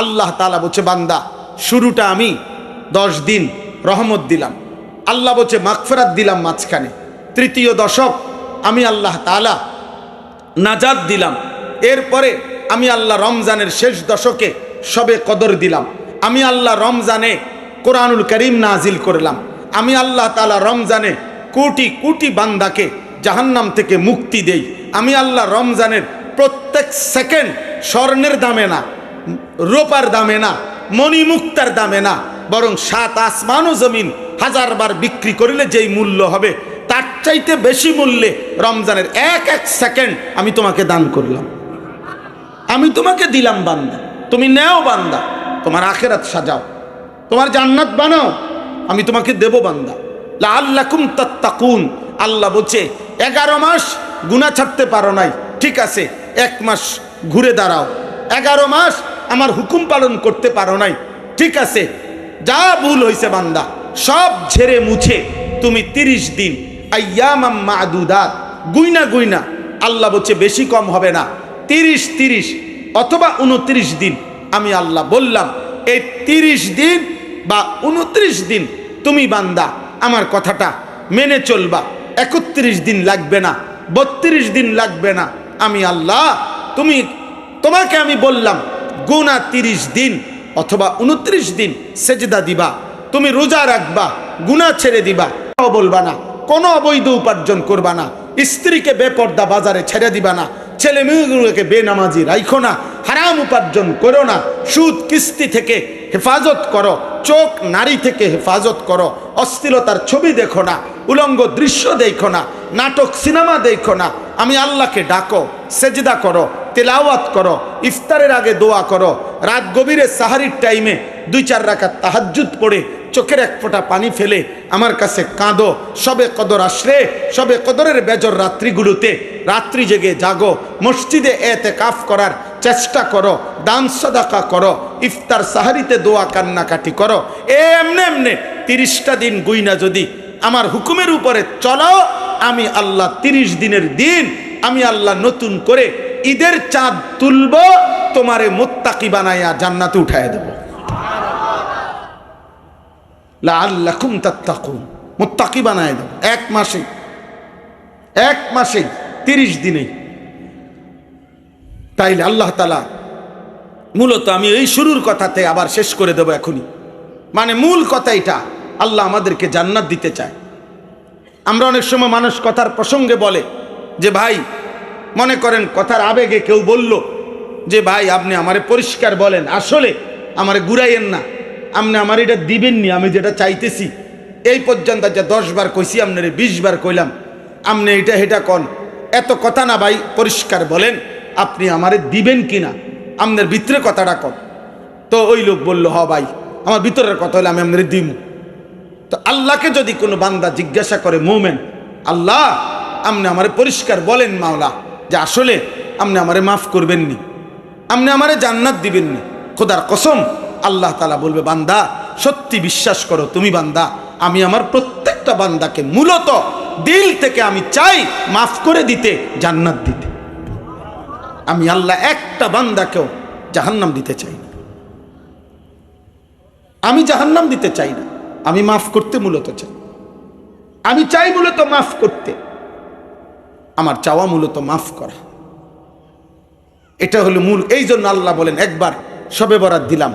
আল্লাহ তাআলা বলছে বান্দা শুরুটা আমি 10 দিন রহমত দিলাম, আল্লাহ বলছে মাগফিরাত দিলাম মাঝখানে, তৃতীয় দশক আমি আল্লাহ তাআলা নাজাত দিলাম, এরপরে আমি আল্লাহ রমজানের শেষ দশকে সবে কদর দিলাম, আমি আল্লাহ রমজানে কোরআনুল কারীম নাজিল করলাম, আমি আল্লাহ তাআলা রমজানে কোটি কোটি বান্দাকে জাহান্নাম থেকে মুক্তি দেই, আমি আল্লাহ রমজানের প্রত্যেক সেকেন্ড স্বর্ণের দামে না, রূপার দামে না, মণিমুক্তার দামে না, বরং 7 আসমান ও জমিন 1000 বার বিক্রি করলে যেই মূল্য হবে তার চাইতে বেশি মূল্যে রমজানের এক এক সেকেন্ড আমি তোমাকে দান করলাম, আমি তোমাকে দিলাম বান্দা, তুমি নেও বান্দা, তোমার আখিরাত সাজাও, তোমার জান্নাত বানাও, আমি তোমাকে দেব বান্দা। লাআল্লাকুম তাত্তাকুন, আল্লাহ বলছে 11 মাস গুনাহ ছাড়তে পারো নাই, ঠিক আছে 1 মাস ঘুরে দাঁড়াও, 11 মাস আমার হুকুম পালন করতে পারো নাই, ঠিক আছে যা ভুল হয়েছে বান্দা সব ঝেড়ে মুছে তুমি 30 দিন আইয়ামাম মাদুদাত গুইনা গুইনা, আল্লাহ বলছে বেশি কম হবে না, 30 অথবা 29 দিন আমি আল্লাহ বললাম, এই 30 দিন বা 29 দিন তুমি বান্দা আমার কথাটা মেনে চলবা, 31 দিন লাগবে না, 32 দিন লাগবে না, আমি আল্লাহ তোমাকে আমি বললাম গুনা 30 দিন অথবা 29 দিন সেজদা দিবা, তুমি রোজা রাখবা, গুনাহ ছেড়ে দিবা, বলবা না, কোনো অবৈধ উপার্জন করবা না, স্ত্রীকে বেপর্দা বাজারে ছেড়ে দিবা না, ছেলে মেয়েগুলোকে বেনামাজি রাখো না, হারাম উপার্জন করো না, সুদ কিস্তি থেকে হেফাজত করো, চোখ নারী থেকে হেফাজত করো, অশ্লীলতার ছবি দেখো না, উলঙ্গ দৃশ্য দেখো না, নাটক সিনেমা দেখো না, আমি আল্লাহকে ডাকো, সেজদা করো, তেলাওয়াত করো, ইফতারের আগে দোয়া করো, রাত গভীরে সাহারির টাইমে 2-4 রাকাত তাহাজ্জুদ পড়ে চোখের এক ফোঁটা পানি ফেলে আমার কাছে কাঁদো, সবে কদর আসলে সবে কদরের বেজর রাত্রিগুলোতে রাত্রি জেগে জাগো, মসজিদে এতেকাফ করার চেষ্টা করো, দান সাদাকা করো, ইফতার সাহারিতে দোয়া কান্নাকাটি করো, এমনে এমনে 30টা দিন গুইনা যদি আমার হুকুমের উপরে চলো, আমি আল্লাহ 30 দিনের দিন আমি আল্লাহ নতুন করে ঈদের চাঁদ তুলব, তোমারে মুত্তাকি বানাইয়া জান্নাতে উঠায় দেব। লাআল্লাকুম তাত্তাকুন, মুত্তাকি বানায় দেব 1 মাসে 30 দিনে। তাইলে আল্লাহ তাআলা মূলত আমি এই শুরুর কথাতে আবার শেষ করে দেব এখনই, মানে মূল কথা এটা, আল্লাহ আমাদেরকে জান্নাত দিতে চায়। আমরা অনেক সময় মানুষ কথার প্রসঙ্গে বলে যে ভাই, মনে করেন কথার আবেগে কেউ বলল যে ভাই আপনি আমারে পরিষ্কার বলেন, আসলে আমারে ঘুরাইয়েন না, আপনি আমার এটা দিবেননি, আমি যেটা চাইতেছি এই পর্যন্ত যা 10 বার কইছি আপনারে 20 বার কইলাম, আপনি এটা হেটা কন, এত কথা না ভাই, পরিষ্কার বলেন আপনি আমারে দিবেন কিনা, আপনার ভিতরে কথাটা কন। তো ওই লোক বলল হ ভাই আমার ভিতরের কথা হলে আমি আপনারে দিব। তো আল্লাহকে যদি কোনো বান্দা জিজ্ঞাসা করে মোমেন, আল্লাহ আপনি আমারে পরিষ্কার বলেন মাওলা যে আসলে আপনি আমারে মাফ করবেননি, আপনি আমারে জান্নাত দিবেননি, খোদার কসম আল্লাহ তাআলা বলবে বান্দা সত্যি বিশ্বাস করো তুমি বান্দা, আমি আমার প্রত্যেকটা বান্দাকে মূলত দিল থেকে আমি চাই মাফ করে দিতে, জান্নাত দিতে। আমি আল্লাহ একটা বান্দাকেও জাহান্নাম দিতে চাই না, আমি জাহান্নাম দিতে চাই না, আমি মাফ করতে মূলত চাই, আমি চাই মূলত মাফ করতে, আমার চাওয়া মূলত মাফ করা, এটা হলো মূল। এই জন্য আল্লাহ বলেন একবার শবে বরাত দিলাম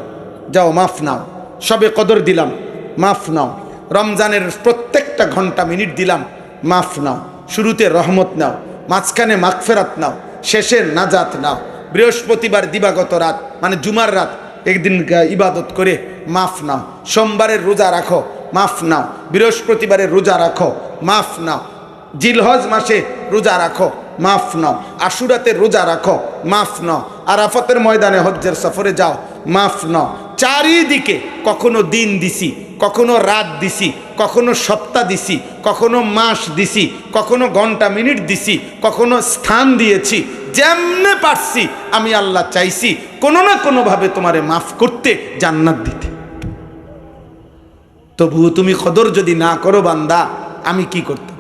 যাও মাফ নাও, শবে কদর দিলাম মাফ নাও, রমজানের প্রত্যেকটা ঘন্টা মিনিট দিলাম মাফ নাও, শুরুতে রহমত নাও, মাঝখানে মাগফিরাত নাও, শেষে নাজাত নাও, বৃহস্পতিবার দিবাগত রাত মানে জুমার রাত একদিন ইবাদত করে মাফ নাও, সোমবারের রোজা রাখো মাফ নাও, বৃহস্পতিবারের রোজা রাখো মাফ নাও, জিলহজ মাসে রোজা রাখো মাফ নাও, আশুরাতে রোজা রাখো মাফ নাও, আরাফাতের ময়দানে হজ্জের সফরে যাও মাফ নাও। চারিদিকে কখনো দিন দিছি, কখনো রাত দিছি, কখনো সপ্তাহ দিছি, কখনো মাস দিছি, কখনো ঘন্টা মিনিট দিছি, কখনো স্থান দিয়েছি, যেমনে পারছি আমি আল্লাহ চাইছি কোনো না কোনোভাবে তোমারে মাফ করতে, জান্নাত দিতে। তবুও তুমি কদর যদি না করো বান্দা, আমি কি করতাম,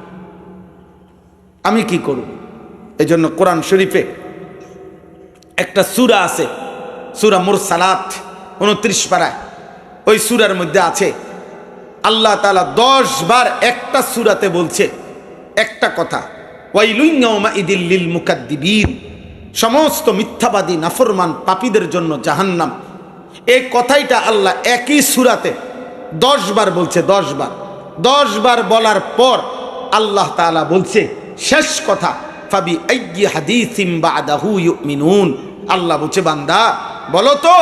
আমি কি করব? এই জন্য কোরআন শরীফে একটা সূরা আছে, সূরা মুরসালাত, 29 পারায় ওই সূরার মধ্যে আছে আল্লাহ তাআলা 10 বার একটা সূরাতে বলছে একটা কথা, ওয়াইলুন ইয়াউমাইদিল লিল মুকাদ্দিবিন, সমস্ত মিথ্যাবাদী নাফরমান পাপীদের জন্য জাহান্নাম। এই কথাইটা আল্লাহ একই সূরাতে 10 বার বলছে। 10 বার, 10 বার বলার পর আল্লাহ তাআলা বলছে শেষ কথা, ফাবি আইয়ি হাদিসিম বাদাহু ইউমিনুন। আল্লাহ বলছে বান্দা বলো তো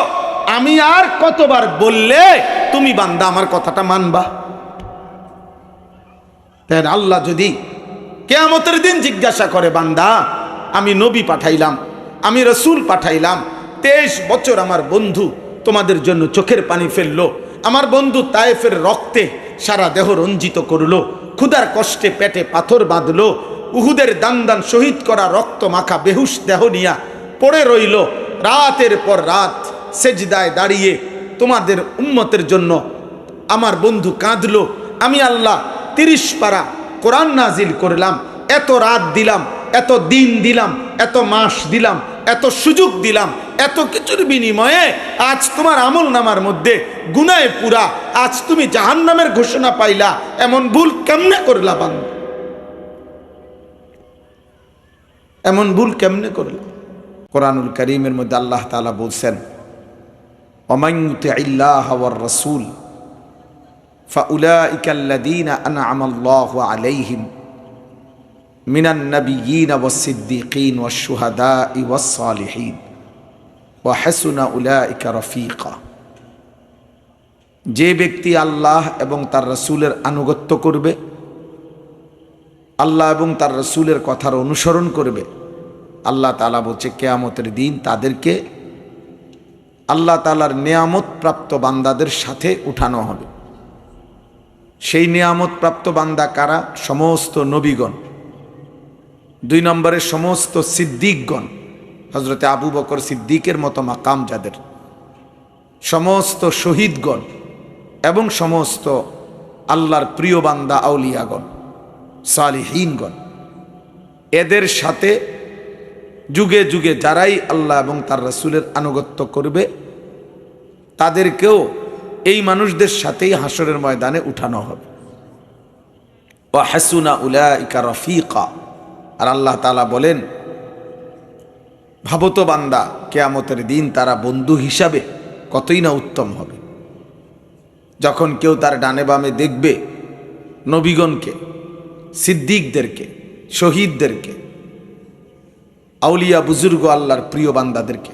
আমি আর কতবার বললে তুমি বান্দা আমার কথাটা মানবা? তাই আল্লাহ যদি কিয়ামতের দিন জিজ্ঞাসা করে বান্দা আমি নবী পাঠাইলাম, আমি রাসূল পাঠাইলাম, 23 বছর আমার বন্ধু তোমাদের জন্য চোখের পানি ফেললো, আমার বন্ধু তায়েফের রক্তে সারা দেহ রঞ্জিত করলো, ক্ষুধার কষ্টে পেটে পাথর বাঁধলো, উহুদের দান দান শহীদ করা রক্ত মাখা বেহুশ দেহ নিয়া পড়ে রইল, রাতের পর রাত সেজদায় দাঁড়িয়ে তোমাদের উম্মতের জন্য আমার বন্ধু কাঁদলো। আমি আল্লাহ 30 পারা কোরআন নাজিল করলাম, এত রাত দিলাম, এত দিন দিলাম, এত মাস দিলাম, এত সুযোগ দিলাম, এত কিছুর বিনিময়ে আজ তোমার আমল নামার মধ্যে গুনাহে পুরা, আজ তুমি জাহান্নামের ঘোষণা পাইলা, এমন ভুল কেমনে করলা বান্দা? এমন ভুল কেমনে করলা? কোরআনুল কারীমের মধ্যে আল্লাহ তাআলা বলছেন ওমান ইউতিইল্লাহ ওয়ার রাসূল ফাউলাইকাল্লাযীনা আনআমাল্লাহু আলাইহিম মিনান নাবিয়্যিনা ওয়াস সিদ্দীকিন ওয়াশ শুহাদাই ওয়াস সালিহিন ওয়া হাসুনা উলাইকা রাফীকা। যে ব্যক্তি আল্লাহ এবং তার রাসূলের আনুগত্য করবে, আল্লাহ এবং তার রাসূলের কথার অনুসরণ করবে, আল্লাহ তাআলা বলছে কিয়ামতের দিন তাদেরকে আল্লাহ তাআলার নিয়ামত প্রাপ্ত বান্দাদের সাথে উঠানো হবে। সেই নিয়ামত প্রাপ্ত বান্দা কারা? সমস্ত নবীগণ, 2 নম্বরে সমস্ত সিদ্দিকগণ, হযরতে আবু বকর সিদ্দিকের মতো মাকাম যাদের, সমস্ত শহীদগণ এবং সমস্ত আল্লাহর প্রিয় বান্দা আউলিয়াগণ, সালিহিনগণ, এদের সাথে যুগে যুগে যারাই আল্লাহ এবং তার রাসূলের আনুগত্য করবে তাদেরকেও এই মানুষদের সাথেই হাসরের ময়দানে উঠানো হবে। ওয়া হাসুনা উলাইকা রাফীকা। আর আল্লাহ তাআলা বলেন ভাবো তো বান্দা কিয়ামতের দিন তারা বন্ধু হিসাবে কতই না উত্তম হবে। যখন কেউ তার ডানে বামে দেখবে নবীগণকে, সিদ্দিকদেরকে, শহীদদেরকে, আউলিয়া বুজুর্গ আল্লাহর প্রিয় বান্দাদেরকে।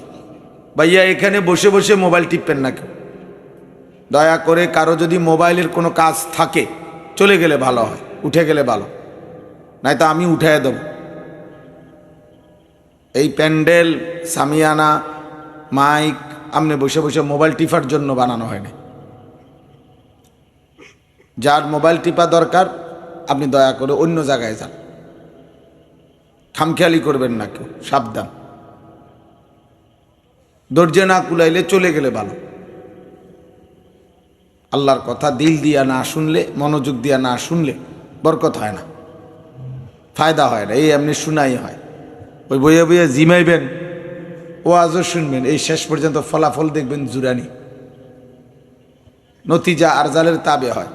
ভাইয়া এখানে বসে বসে মোবাইল টিপবেন না কেউ, দয়া করে। কারো যদি মোবাইলের কোনো কাজ থাকে চলে গেলে ভালো হয়, উঠে গেলে ভালো, নয়তো আমি উঠাইয়া দেব। এই প্যান্ডেল, সামিয়ানা, মাইক আপনি বসে বসে মোবাইল টিপার জন্য বানানো হয়নি। যার মোবাইল টিপা দরকার আপনি দয়া করে অন্য জায়গায় যান, খামখেয়ালি করবেন না কেউ, সাবধান। ধৈর্য না কুলাইলে চলে গেলে ভালো। আল্লাহর কথা দিল দিয়া না শুনলে, মনোযোগ দিয়া না শুনলে বরকত হয় না, ফায়দা হয় না। এই এমনি শুনাই হয়, ওই বইয়ে বইয়ে জিমাইবেন, ও আজও শুনবেন, এই শেষ পর্যন্ত ফলাফল দেখবেন জুরানি, নতিজা আরজালের তাবে হয়।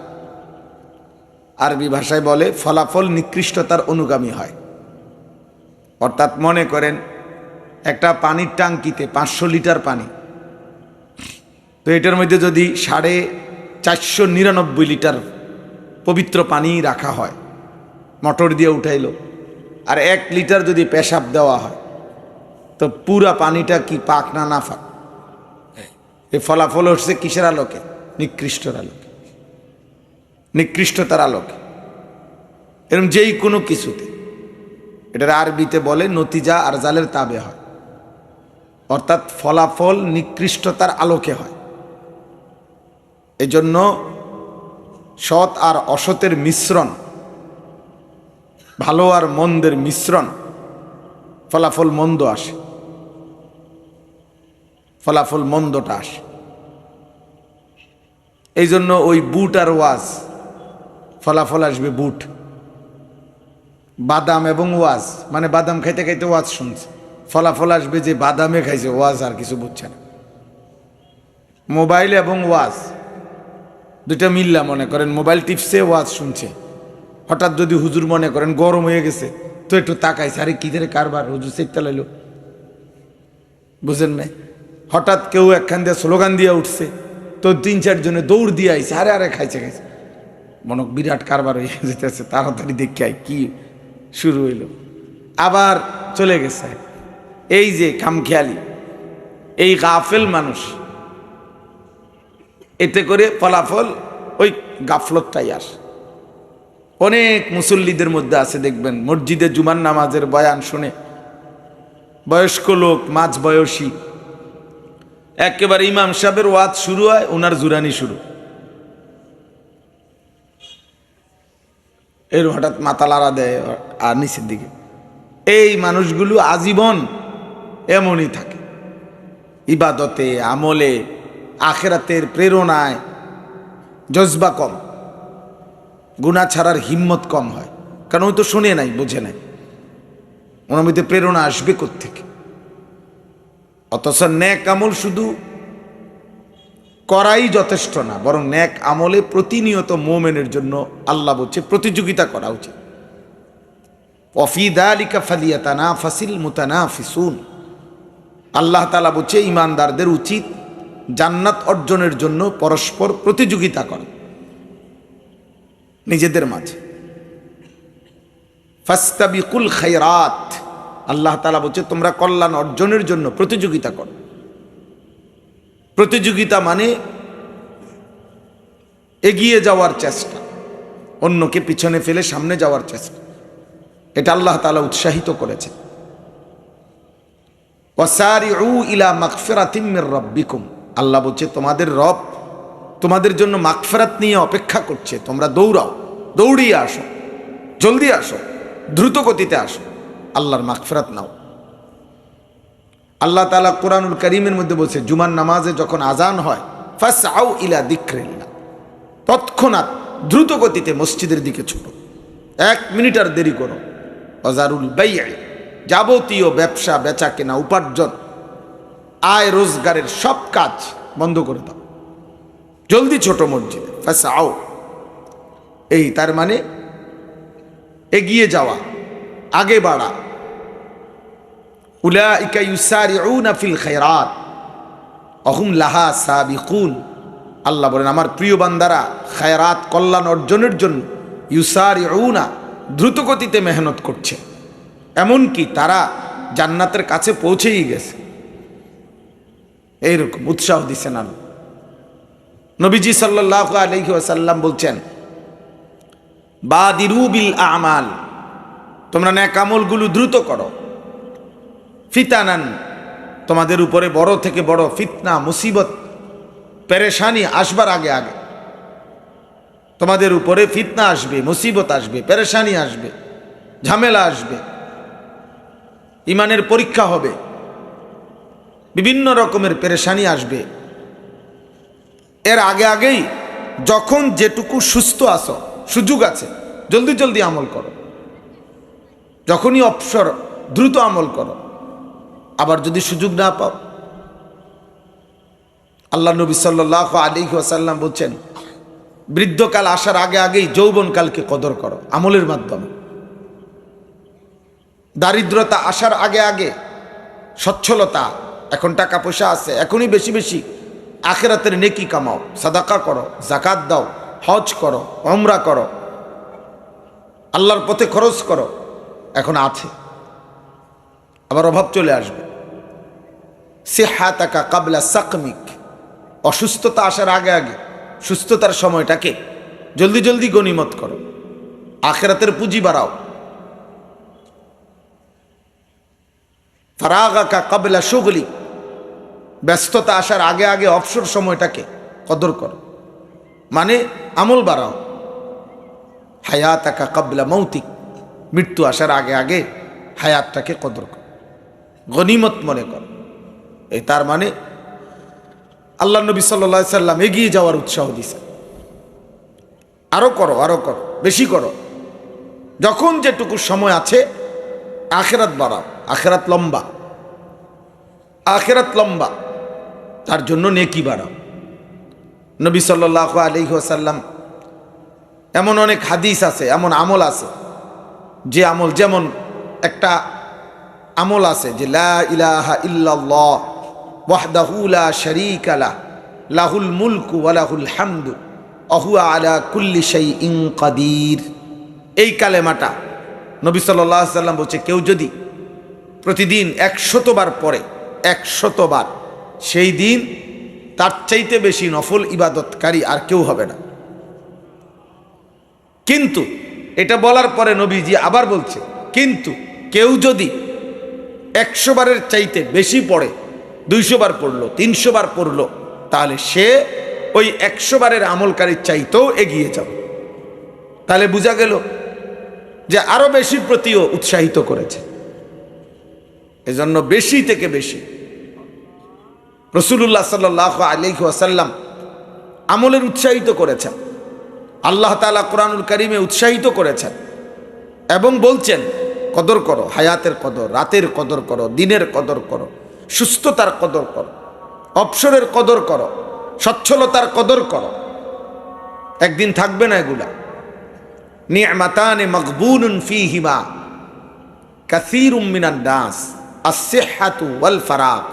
আরবি ভাষায় বলে ফলাফল নিকৃষ্টতার অনুগামী হয়। অর্থাৎ মনে করেন একটা পানির ট্যাঙ্কিতে 500 লিটার পানি, তো এটার মধ্যে যদি 499 লিটার পবিত্র পানি রাখা হয়, মোটর দিয়ে উঠাইলো, আর 1 লিটার যদি পেশাব দেওয়া হয়, তো পুরা পানিটা কি পাক না নাফাক? এই ফলাফল হচ্ছে কিসের আলোকে? নিকৃষ্টতার আলোকে, নিকৃষ্টতার আলোকে। এরকম যেই কোনো কিছুতে, এটার আরবিতে বলে নতিজা আরজালের তাবে হয়, অর্থাৎ ফলাফল নিকৃষ্টতার আলোকে হয়। এজন্য সৎ আর অসতের মিশ্রণ, ভালো আর মন্দের মিশ্রণ, ফলাফল মন্দ আসে, ফলাফল মন্দটা আসে। এই জন্য ওই বুট আর ওয়াজ, ফলাফল আসবে বুট। বাদাম এবং ওয়াজ, মানে বাদাম খাইতে খাইতে ওয়াজ শুনছে, ফলাফল আসবে যে বাদামে খাইছে, ওয়াজ আর কিছু বুঝছে না। মোবাইল এবং ওয়াজ দুইটা মিল্লা, মনে করেন মোবাইল টিপসে ওয়াজ শুনছে, হঠাৎ যদি হুজুর মনে করেন গরম হয়ে গেছে তো একটু তাকাইছে, আরে কি ধরে কারবার, হুজুর চেকটা লাইলো, বুঝেন নাই? হঠাৎ কেউ একখান দিয়ে স্লোগান দিয়ে উঠছে তো 3-4 জনে দৌড় দিয়ে আইছে, আরে আরে খাইছে মনে বিরাট কারবার হয়ে যেতেছে, তাড়াতাড়ি দেখে আই কি শুরু হইল, আবার চলে গেছে। এই যে খামখেয়ালি, এই গাফেল মানুষ, এতে করে ফলাফল ওই গাফলতটাই আসে। অনেক মুসল্লিদের মধ্যে আছে দেখবেন, মসজিদে জুমার নামাজের বয়ান শুনে বয়স্ক লোক, মাঝ বয়সী, একেবারে ইমাম সাহেবের ওয়াজ শুরু হয়, ওনার জুরানি শুরু, এর হঠাৎ মাথা লাড়া দেয় আর নিচের দিকে। এই মানুষগুলো আজীবন এমনই থাকে, ইবাদতে, আমলে, আখেরাতের প্রেরণায় জজবা কম, গুনাহ ছাড়ার হিম্মত কম হয়, কারণ ওই তো শুনে নাই, বুঝে নাই, ওনার মধ্যে প্রেরণা আসবে কোত্থেকে? অথচ নেক আমল শুধু করাই যথেষ্ট না, বরং নেক আমলে প্রতিনিয়ত মুমিনের জন্য আল্লাহ বলছে প্রতিযোগিতা করা উচিত। ওয়াফি যালিকা ফালিয়াতানাফাসিল মুতানাফিসুন, আল্লাহ তাআলা বলছে ঈমানদারদের উচিত জান্নাত অর্জনের জন্য পরস্পর প্রতিযোগিতা করা নিজেদের মাঝে। ফাস্তাবিকুল খায়রাত, আল্লাহ তাআলা বলছে তোমরা কল্যাণ অর্জনের জন্য প্রতিযোগিতা করো। প্রতিযোগিতা মানে এগিয়ে যাওয়ার চেষ্টা, অন্যকে পিছনে ফেলে সামনে যাওয়ার চেষ্টা, এটা আল্লাহ তাআলা উৎসাহিত করেছে। ওয়াসারিউ ইলা মাগফিরাতিম মির রাব্বিকুম, আল্লাহ বলছে তোমাদের রব তোমাদের জন্য মাগফিরাত নিয়ে অপেক্ষা করছে, তোমরা দৌড়াও, দৌড়িয়ে আসো, জলদি আসো, দ্রুত গতিতে আসো, আল্লাহর মাগফিরাত নাও। আল্লাহ তাআলা কোরআনুল কারীমের মধ্যে বলছে জুমার নামাজে যখন আজান হয়, ফাসআউ ইলা যিকরিল্লাহ, তৎক্ষণাৎ দ্রুত গতিতে মসজিদের দিকে ছোটো, 1 মিনিট আর দেরি করো। ওয়াজারুল বাই'a, যাবতীয় ব্যবসা বেচা কেনা, উপার্জন, আয় রোজগারের সব কাজ বন্ধ করে দাও, জলদি ছোট মসজিদে। ফাসআউ, এই তার মানে এগিয়ে যাওয়া, আগে বাড়া। উলাইকা ইউসারিউনা ফিল খায়রাত ওয়া হুম লাহা সাবিকুন, আল্লাহ বলেন আমার প্রিয় বান্দারা খায়রাত, কল্যাণ অর্জনের জন্য ইউসারিউনা, দ্রুত গতিতে মেহনত করছে, এমনকি তারা জান্নাতের কাছে পৌঁছেই গেছে, এইরকম উৎসাহ দিচ্ছেন আল্লাহ। নবীজি সাল্লাল্লাহু আলাইহি ওয়াসাল্লাম বলছেন বাদিরু বিল আমাল, তোমরা নেক আমলগুলো দ্রুত করো। ফিতানান, তোমাদের উপরে বড় থেকে বড় ফিতনা, মুসিবত, পেরেশানি আসবার আগে আগে তোমাদের উপরে ফিতনা আসবে, মুসিবত আসবে, পেরেশানি আসবে, ঝামেলা আসবে, ইমানের পরীক্ষা হবে, বিভিন্ন রকমের পেরেশানি আসবে। এর আগে আগেই যখন যেটুকু সুস্থ আছো, সুযোগ আছে, জলদি জলদি আমল করো, যখনই অবসর দ্রুত আমল করো। আবার যদি সুযোগ না পাও, আল্লাহ নবী সাল্লাল্লাহু আলাইহি ওয়াসাল্লাম বলছেন বৃদ্ধকাল আসার আগে আগেই যৌবনকালকে কদর করো আমলের মাধ্যমে। দারিদ্রতা আসার আগে আগে সচ্ছলতা, এখন টাকা পয়সা আছে, এখনই বেশি বেশি আখিরাতের নেকি কামাও, সাদাকা করো, যাকাত দাও, হজ করো, উমরা করো, আল্লাহর পথে খরচ করো, এখন আছে, আবার অভাব চলে আসবে। সিহাতাকা কাবলা সাকমিক, অসুস্থতা আসার আগে আগে সুস্থতার সময়টাকে জলদি জলদি গনিমত করো, আখিরাতের পুঁজি বাড়াও। ফারাগাকা কাবলা শুগলি, ব্যস্ততা আসার আগে আগে অবসর সময়টাকে কদর করো, মানে আমল বাড়াও। হায়াতাকা কাবলা মৌতিক, মৃত্যু আসার আগে আগে হায়াতটাকে কদর করো, গনিমত মনে করো। এই তার মানে আল্লাহ নবী সাল্লাল্লাহু আলাইহি সাল্লাম এগিয়ে যাওয়ার উৎসাহ দিয়েছে, আরো করো, আরো করো, বেশি করো, যখন যেটুকু সময় আছে আখিরাত বাড়াও। আখিরাত লম্বা, আখিরাত লম্বা, তার জন্য নেকি বাড়াও। নবী সাল্লাল্লাহু আলাইহি ওয়াসাল্লাম এমন অনেক হাদিস আছে, এমন আমল আছে, যে আমল, যেমন একটা আমল আছে যে লা ইলাহা ইল্লাল্লাহ ওয়াহদাহু লা শারীকা লাহু লাহুল মুলকু ওয়া লাহুল হামদু ওয়া হুয়া আলা কুল্লি শাইইন কাদির। এই কালেমাটা নবী সাল্লাল্লাহু আলাইহি ওয়াসাল্লাম বলছে, কেউ যদি প্রতিদিন 100 বার পড়ে, 100 বার, সেই দিন তার চাইতে বেশি নফল ইবাদতকারী আর কেউ হবে না। কিন্তু এটা বলার পরে নবীজি আবার বলছে, কিন্তু কেউ যদি 100 বারের চাইতে বেশি পড়ে, 200 বার পড়লো, 300 বার পড়লো, তাহলে সে ওই 100 বারের আমলকারীর চাইতেও এগিয়ে যাবে। তাহলে বোঝা গেল যে আরো বেশির প্রতিও উৎসাহিত করেছে। এজন্য বেশি থেকে বেশি রাসূলুল্লাহ সাল্লাল্লাহু আলাইহি ওয়াসাল্লাম আমলের উৎসাহিত করেছেন। আল্লাহ তাআলা কোরআনুল কারীমে উৎসাহিত করেছেন এবং বলছেন, কদর করো, হায়াতের কদর, রাতের কদর করো, দিনের কদর করো, সুস্থতার কদর করো, অবসরের কদর করো, সচ্ছলতার কদর করো। একদিন থাকবে না এগুলা। নি'মাতানে মাগবুনুন ফীহিমা কাসীরুম মিনান নাস আস-সিহহাতু ওয়াল ফারাগ।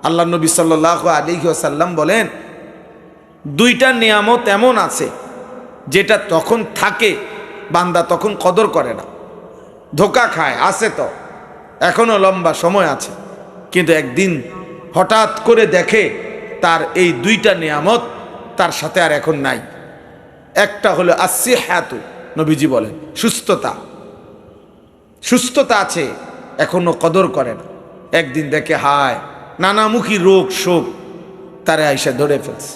আল্লাহ নবী সাল্লাল্লাহু আলাইহি ওয়াসাল্লাম বলেন, দুইটা নিয়ামত এমন আছে যেটা তখন থাকে বান্দা তখন কদর করে না, ধোকা খায়। আছে তো, এখনো লম্বা সময় আছে, কিন্তু একদিন হঠাৎ করে দেখে তার এই দুইটা নিয়ামত তার সাথে আর এখন নাই। একটা হলো আস-সিহহাতু, নবীজি বলেন সুস্থতা। সুস্থতা আছে, এখনো কদর করে না। একদিন দেখে হায় নানামুখী রোগ শোক তারে আইসা ধরে ফেলছে,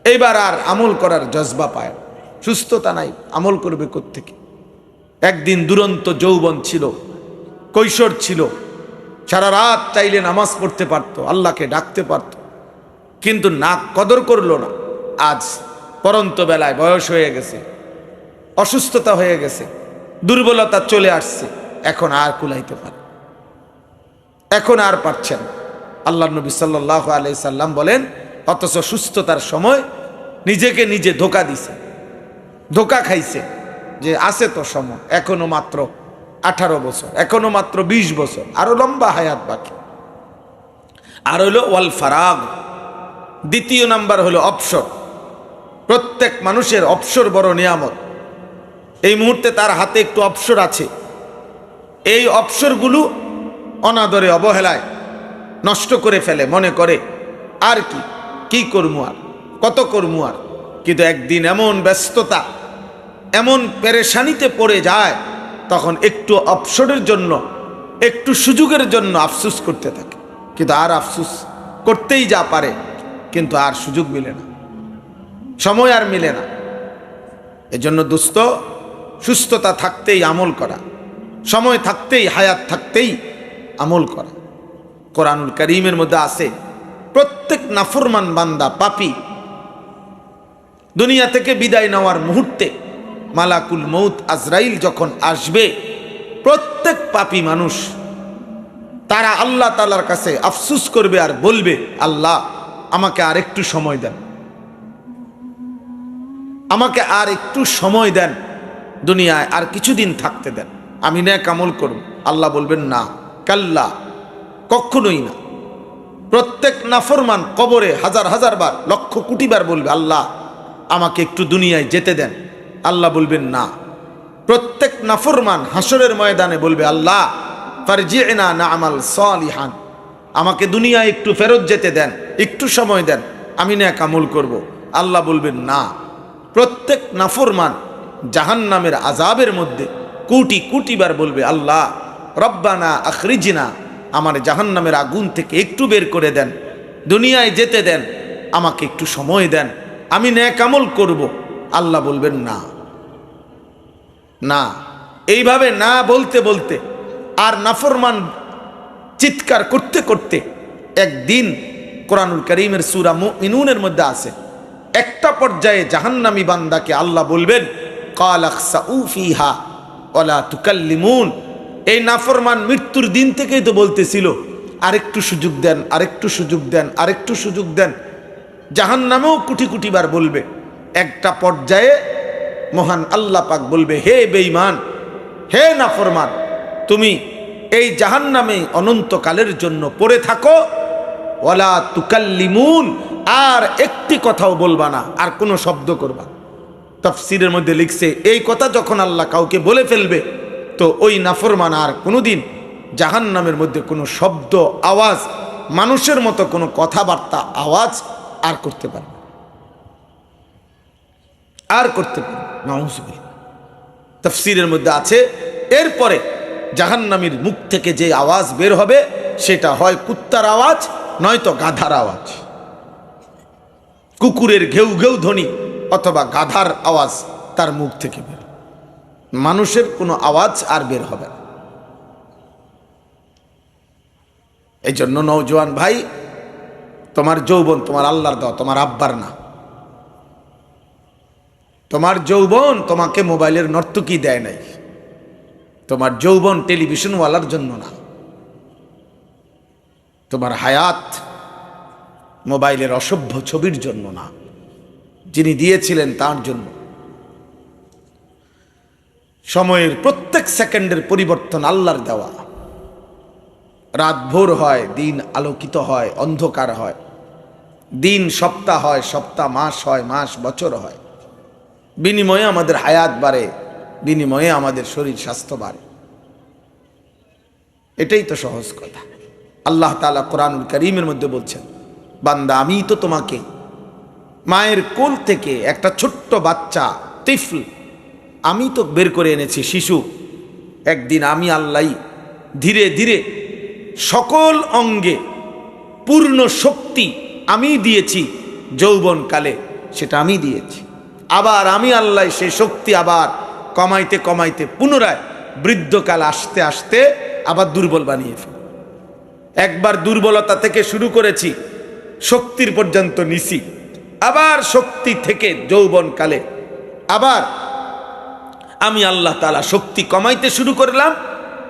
এইবার আর আমল করার জজবা পায় না। সুস্থতা নাই, আমল করবে কোত্থেকে? একদিন দুরন্ত যৌবন ছিল, কৈশোর ছিল, সারা রাত চাইলে নামাজ পড়তে পারতো, আল্লাহকে ডাকতে পারত, কিন্তু না কদর করলো না। আজ পরন্ত বেলায় বয়স হয়ে গেছে, অসুস্থতা হয়ে গেছে, দুর্বলতা চলে আসছে, এখন আর কুলাইতে পারে, এখন আর পারছেন। আল্লাহ নবী সাল্লাল্লাহু আলাইহি সাল্লাম বলেন, অথচ সুস্থতার সময় নিজেকে নিজে ধোকা দিছে, ধোকা খাইছে যে আছে তো সময়, এখনো মাত্র 18 বছর, এখনো মাত্র 20 বছর, আরো লম্বা হায়াত বাকি। আর হলো ওয়াল ফারাগ, দ্বিতীয় নাম্বার হলো অবসর। প্রত্যেক মানুষের অবসর বড় নিয়ামত। এই মুহূর্তে তার হাতে একটু অবসর আছে, এই অবসরগুলো অনাদরে অবহেলায় নষ্ট করে ফেলে, মনে করে আর কি করবো, আর কত করবো আর। কিন্তু একদিন এমন ব্যস্ততা, এমন পেরেশানিতে পড়ে যায়, তখন একটু অবসরের জন্য, একটু সুযোগের জন্য আফসোস করতে থাকে। কিন্তু আর আফসোস করতেই যা পারে, কিন্তু আর সুযোগ মিলে না, সময় আর মিলে না। এজন্য দোস্ত, সুস্থতা থাকতেই আমল করা, সময় থাকতেই, হায়াত থাকতেই আমল করা। কোরআনুল কারীমের মধ্যে আছে, প্রত্যেক নাফরমান বান্দা, পাপী, দুনিয়া থেকে বিদায় নেওয়ার মুহূর্তে মালাকুল মউত আজরাইল যখন আসবে, প্রত্যেক পাপী মানুষ তারা আল্লাহ তাআলার কাছে আফসোস করবে আর বলবে, আল্লাহ আমাকে আর একটু সময় দেন, আমাকে আর একটু সময় দেন, দুনিয়ায় আর কিছুদিন থাকতে দেন, আমি নেক আমল করব। আল্লাহ বলবেন, না, কাল্লা, কখনোই না। প্রত্যেক নাফরমান কবরে হাজার হাজার বার, লক্ষ কোটি বার বলবে, আল্লাহ আমাকে একটু দুনিয়ায় যেতে দেন। আল্লাহ বলবেন, না। প্রত্যেক নাফরমান হাসরের ময়দানে বলবে, আল্লাহ ফারজি'না না'মাল সালিহান, আমাকে দুনিয়ায় একটু ফেরত যেতে দেন, একটু সময় দেন, আমি নেক আমল করব। আল্লাহ বলবেন, না। প্রত্যেক নাফরমান জাহান্নামের আযাবের মধ্যে কোটি কোটি বার বলবে, আল্লাহ রব্বানা আখরিজনা, আমার জাহান্নামের আগুন থেকে একটু বের করে দেন, দুনিয়ায় যেতে দেন, আমাকে একটু সময় দেন, আমি নেক আমল করব। আল্লাহ বলবেন, না, না। এইভাবে না বলতে বলতে আর নাফরমান চিৎকার করতে করতে একদিন কোরআনুল কারীমের সূরা মুমিনুনের মধ্যে আছে, একটা পর্যায়ে জাহান্নামী বান্দাকে আল্লাহ বলবেন, ক্বালা খসাউ ফিহা ওয়ালা তুকাল্লিমুন। এই নাফরমান মৃত্যুর দিন থেকেই তো বলতেছিল, আরেকটু সুযোগ দেন, আরেকটু সুযোগ দেন, আরেকটু সুযোগ দেন। জাহান্নামেও কোটি কোটি বার বলবে। একটা পর্যায়ে মহান আল্লাহ পাক বলবে, হে বেঈমান, হে নাফরমান, তুমি এই জাহান্নামে অনন্তকালের জন্য পড়ে থাকো, ওয়ালা তুকাল্লিমুন, আর একটি কথাও বলবা না, আর কোনো শব্দ করবা। তাফসীরের মধ্যে লিখছে, এই কথা যখন আল্লাহ কাউকে বলে ফেলবে তো ওই নাফরমান আর কোনোদিন জাহান্নামের মধ্যে কোনো শব্দ আওয়াজ, মানুষের মতো কোনো কথাবার্তা আওয়াজ আর করতে পারবে, আর করতে পারবে। নাউযুবিল্লাহ। তাফসীরের মধ্যে আছে, এরপরে জাহান্নামীর মুখ থেকে যে আওয়াজ বের হবে সেটা হয় কুত্তার আওয়াজ, নয়তো গাধার আওয়াজ। কুকুরের ঘেউ ঘেউ ধ্বনি অথবা গাধার আওয়াজ তার মুখ থেকে বের, মানুষের কোনো আওয়াজ আর বের হবে না। এই জন্য নওজোয়ান ভাই, তোমার যৌবন তোমার আল্লাহর দাও, তোমার আব্বার না। তোমার যৌবন তোমাকে মোবাইলের নর্তকী দেয় নাই, তোমার যৌবন টেলিভিশনওয়ালার জন্য না, তোমার হায়াত মোবাইলের অসভ্য ছবির জন্য না, যিনি দিয়েছিলেন তার জন্য। সময়ের প্রত্যেক সেকেন্ডের পরিবর্তন আল্লাহর দেওয়া। রাত ভোর হয়, দিন আলোকিত হয়, অন্ধকার হয়, দিন সপ্তাহ হয়, সপ্তাহ মাস হয়, মাস বছর হয়। বিনিময়ে আমাদের হায়াত বাড়ে, বিনিময়ে আমাদের শরীর স্বাস্থ্য বাড়ে। এটাই তো সহজ কথা। আল্লাহ তাআলা কোরআনুল কারীমের মধ্যে বলছেন, বান্দা আমি তো তোমাকে মায়ের কোল থেকে একটা ছোট্ট বাচ্চা তিফল আমি তো বের করে এনেছি, শিশু। একদিন আমি আল্লাহ ধীরে ধীরে সকল অঙ্গে পূর্ণ শক্তি আমি দিয়েছি, যৌবনকালে সেটা আমি দিয়েছি। আবার আমি আল্লাহ সেই শক্তি আবার কমাইতে কমাইতে পুনরায় বৃদ্ধকাল আসতে আসতে আবার দুর্বল বানিয়ে ফেলি। একবার দুর্বলতা থেকে শুরু করেছি, শক্তির পর্যন্ত নিছি, আবার শক্তি থেকে যৌবনকালে আবার আমি আল্লাহ তাআলা শক্তি কমাইতে শুরু করলাম,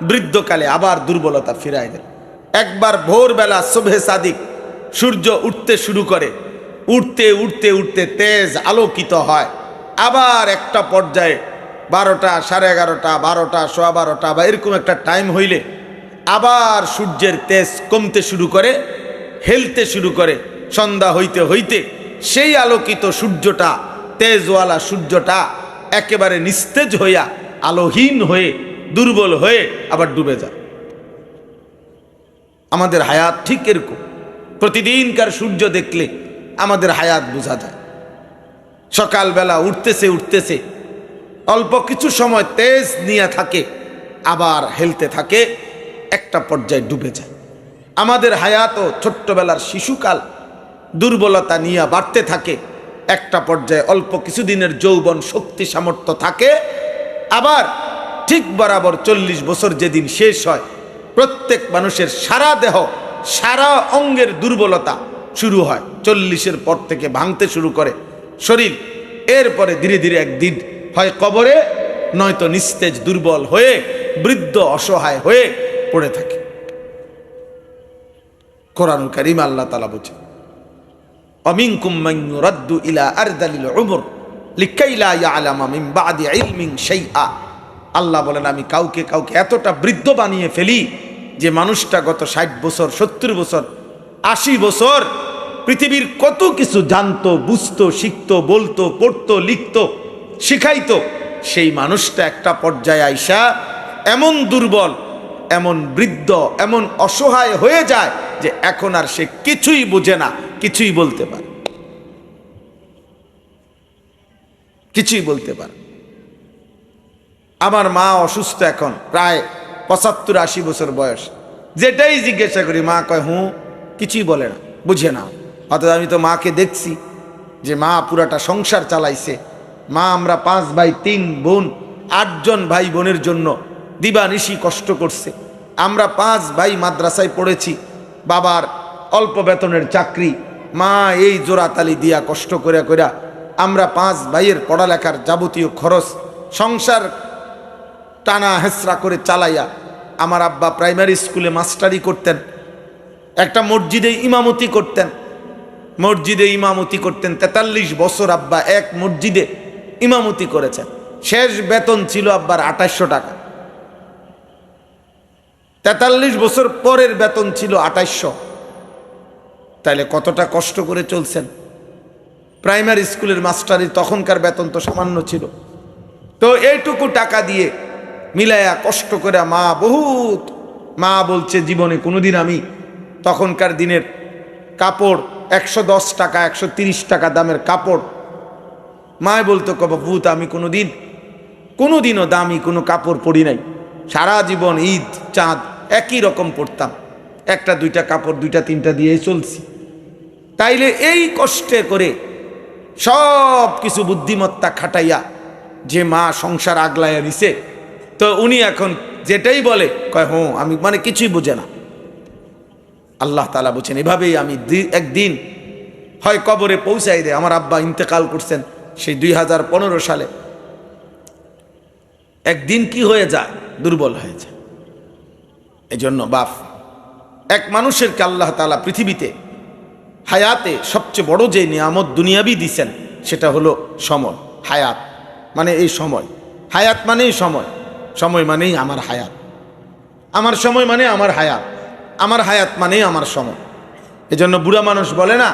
বৃদ্ধকালে আবার দুর্বলতা ফিরাই দেন। একবার ভোরবেলা সুবহে সাদিক সূর্য উঠতে শুরু করে, উঠতে উঠতে উঠতে তেজ আলোকিত হয়, আবার একটা পর্যায়ে 12টা, 11:30, 12টা, 12:15 বা এরকম একটা টাইম হইলে আবার সূর্যের তেজ কমতে শুরু করে, হেলতে শুরু করে। সন্ধ্যা হইতে হইতে সেই আলোকিত সূর্যটা, তেজওয়ালা সূর্যটা একেবারে নিস্তেজ হইয়া, আলোহীন হয়ে, দুর্বল হয়ে আবার ডুবে যায়। আমাদের হায়াত ঠিক এরকম। প্রতিদিনকার সূর্য দেখলে আমাদের হায়াত বোঝা যায়। সকালবেলা উঠতেছে উঠতেছে অল্প কিছু সময় তেজ নিয়ে থাকে, আবার হেলতে থাকে, একটা পর্যায়ে ডুবে যায়। আমাদের হায়াতও ছোট্টবেলার শিশুকাল দুর্বলতা নিয়ে বাড়তে থাকে, একটা পর্যায়ে অল্প কিছুদিনের যৌবন শক্তি সামর্থ্য থাকে, আবার ঠিক বরাবর 40 বছর যেদিন শেষ হয়, প্রত্যেক মানুষের সারা দেহ, সারা অঙ্গের দুর্বলতা শুরু হয়। 40-এর পর থেকে ভাঙতে শুরু করে শরীর। এরপরে ধীরে ধীরে একদিন হয় কবরে, নয়তো নিস্তেজ দুর্বল হয়ে বৃদ্ধ অসহায় হয়ে পড়ে থাকে। কোরআনুল কারীম আল্লাহ তাআলা বলেন, অমিনকুম মান ইউরাদ্দু ইলা আরযালিল উমর লিকাই লা ইয়ালামা মিন বাদি ইলমিন শাইআ। আল্লাহ বলেন, আমি কাউকে কাউকে এতটা বৃদ্ধ বানিয়ে ফেলি যে মানুষটা গত 60 বছর, 70 বছর, 80 বছর পৃথিবীর কত কিছু জানতো, বুঝতো, শিখতো, বলতো, পড়তো, লিখতো, শিখাইতো, সেই মানুষটা একটা পর্যায়ে আইসা এমন দুর্বল, এমন বৃদ্ধ, এমন অসহায় হয়ে যায় যে এখন আর সে কিছুই বোঝে না, কিছুই বলতে পারে, কিছুই বলতে পারে। আমার মা অসুস্থ, এখন প্রায় 75-80 বছর বয়স। যেটাই জিজ্ঞাসা করি মা কয় হুঁ, কিছুই বলে না, বুঝে না। অর্থাৎ আমি তো মাকে দেখছি যে মা পুরাটা সংসার চালাইছে। মা, আমরা 5 ভাই 3 বোন, 8 জন ভাই বোনের জন্য দিবানিশি কষ্ট করছে। আমরা 5 ভাই মাদ্রাসায় পড়েছি, বাবার অল্প বেতনের চাকরি, মা এই জোড়াতালি দিয়া কষ্ট করে কইরা আমরা 5 ভাইয়ের পড়ালেখার যাবতীয় খরচ, সংসার টানা হেসরা করে চালাইয়া। আমার আব্বা প্রাইমারি স্কুলে মাস্টারি করতেন, একটা মসজিদে ইমামতি করতেন, মসজিদে ইমামতি করতেন, 43 বছর আব্বা এক মসজিদে ইমামতি করেছেন। শেষ বেতন ছিল আব্বার 2800 টাকা। 43 বছর পরের বেতন ছিল 2800। তাইলে কতটা কষ্ট করে চলছেন। প্রাইমারি স্কুলের মাস্টারি তখনকার বেতন তো সামান্য ছিল। তো এইটুকু টাকা দিয়ে মিলায়া কষ্ট করে মা বলছে জীবনে কোনোদিন আমি তখনকার দিনের কাপড় 110 টাকা 130 টাকা দামের কাপড়, মায় বলতো বহুত আমি কোনোদিনও দামি কোনো কাপড় পরি নাই। সারা জীবন ঈদ চাঁদ একই রকম পরতাম, একটা দুইটা কাপড় দুইটা তিনটা দিয়েই চলছি। তাইলে এই কষ্টে করে সব কিছু বুদ্ধিমত্তা খাটাইয়া যে মা সংসার আগলাইয়া নিছে, তো উনি এখন যেটাই বলে কয় হ্যাঁ আমি মানে কিছুই বোঝে না। আল্লাহ তাআলা বলছেন এভাবেই আমি একদিন হয় কবরে পৌঁছাই দেয়। আমার আব্বা ইন্তেকাল করছেন সেই 2015 সালে। একদিন কি হয়ে যায়, দুর্বল হয়ে যায়। এই জন্য বাপ, এক মানুষেরকে আল্লাহ তাআলা পৃথিবীতে হায়াতে সবচেয়ে বড় যে নিয়ামত দুনিয়াবি দিছেন সেটা হলো সময়। হায়াত মানে এই সময়, হায়াত মানেই সময়, সময় মানেই আমার হায়াত, আমার সময় মানে আমার হায়াত, আমার হায়াত মানেই আমার সময়। এজন্য বুড়া মানুষ বলে না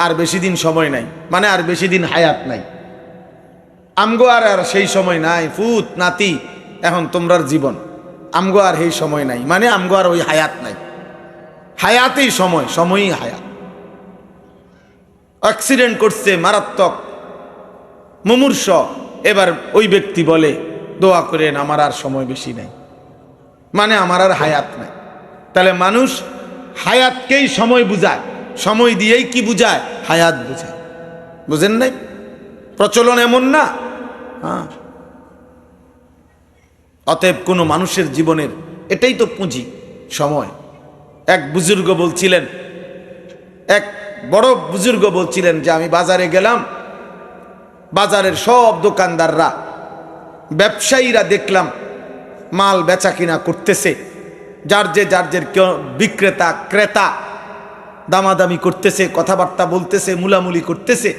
আর বেশি দিন সময় নাই, মানে আর বেশি দিন হায়াত নাই। আমগো আর সেই সময় নাই, ফুত নাতি এখন তোমরার জীবন, আমগো আর সেই সময় নাই, মানে আমগো আর ওই হায়াত নাই। হায়াতেই সময়, সময়ই হায়াত। অ্যাক্সিডেন্ট করছে মারাত্মক, মুমূর্ষ, এবার ওই ব্যক্তি বলে দোয়া করেন আমার আর সময় বেশি নাই, মানে আমার আর হায়াত নাই। তাহলে মানুষ হায়াতকেই সময় বুঝায়, সময় দিয়েই কি বুঝায়, হায়াত বুঝায়। বুঝেন নাই? প্রচলন এমন না। হ্যাঁ, অতএব কোনো মানুষের জীবনের এটাই তো পুঁজি, সময়। এক বুজুর্গ বলছিলেন, এক বড় বুজুর্গ বলছিলেন যে আমি বাজারে গেলাম, বাজারের সব দোকানদাররা ব্যবসায়ীরা দেখলাম মাল বেচা কিনা করতেছে, যার যে বিক্রেতা ক্রেতা দামাদামি করতেছে, কথাবার্তা বলতেছে, মুলামুলি করতেছে।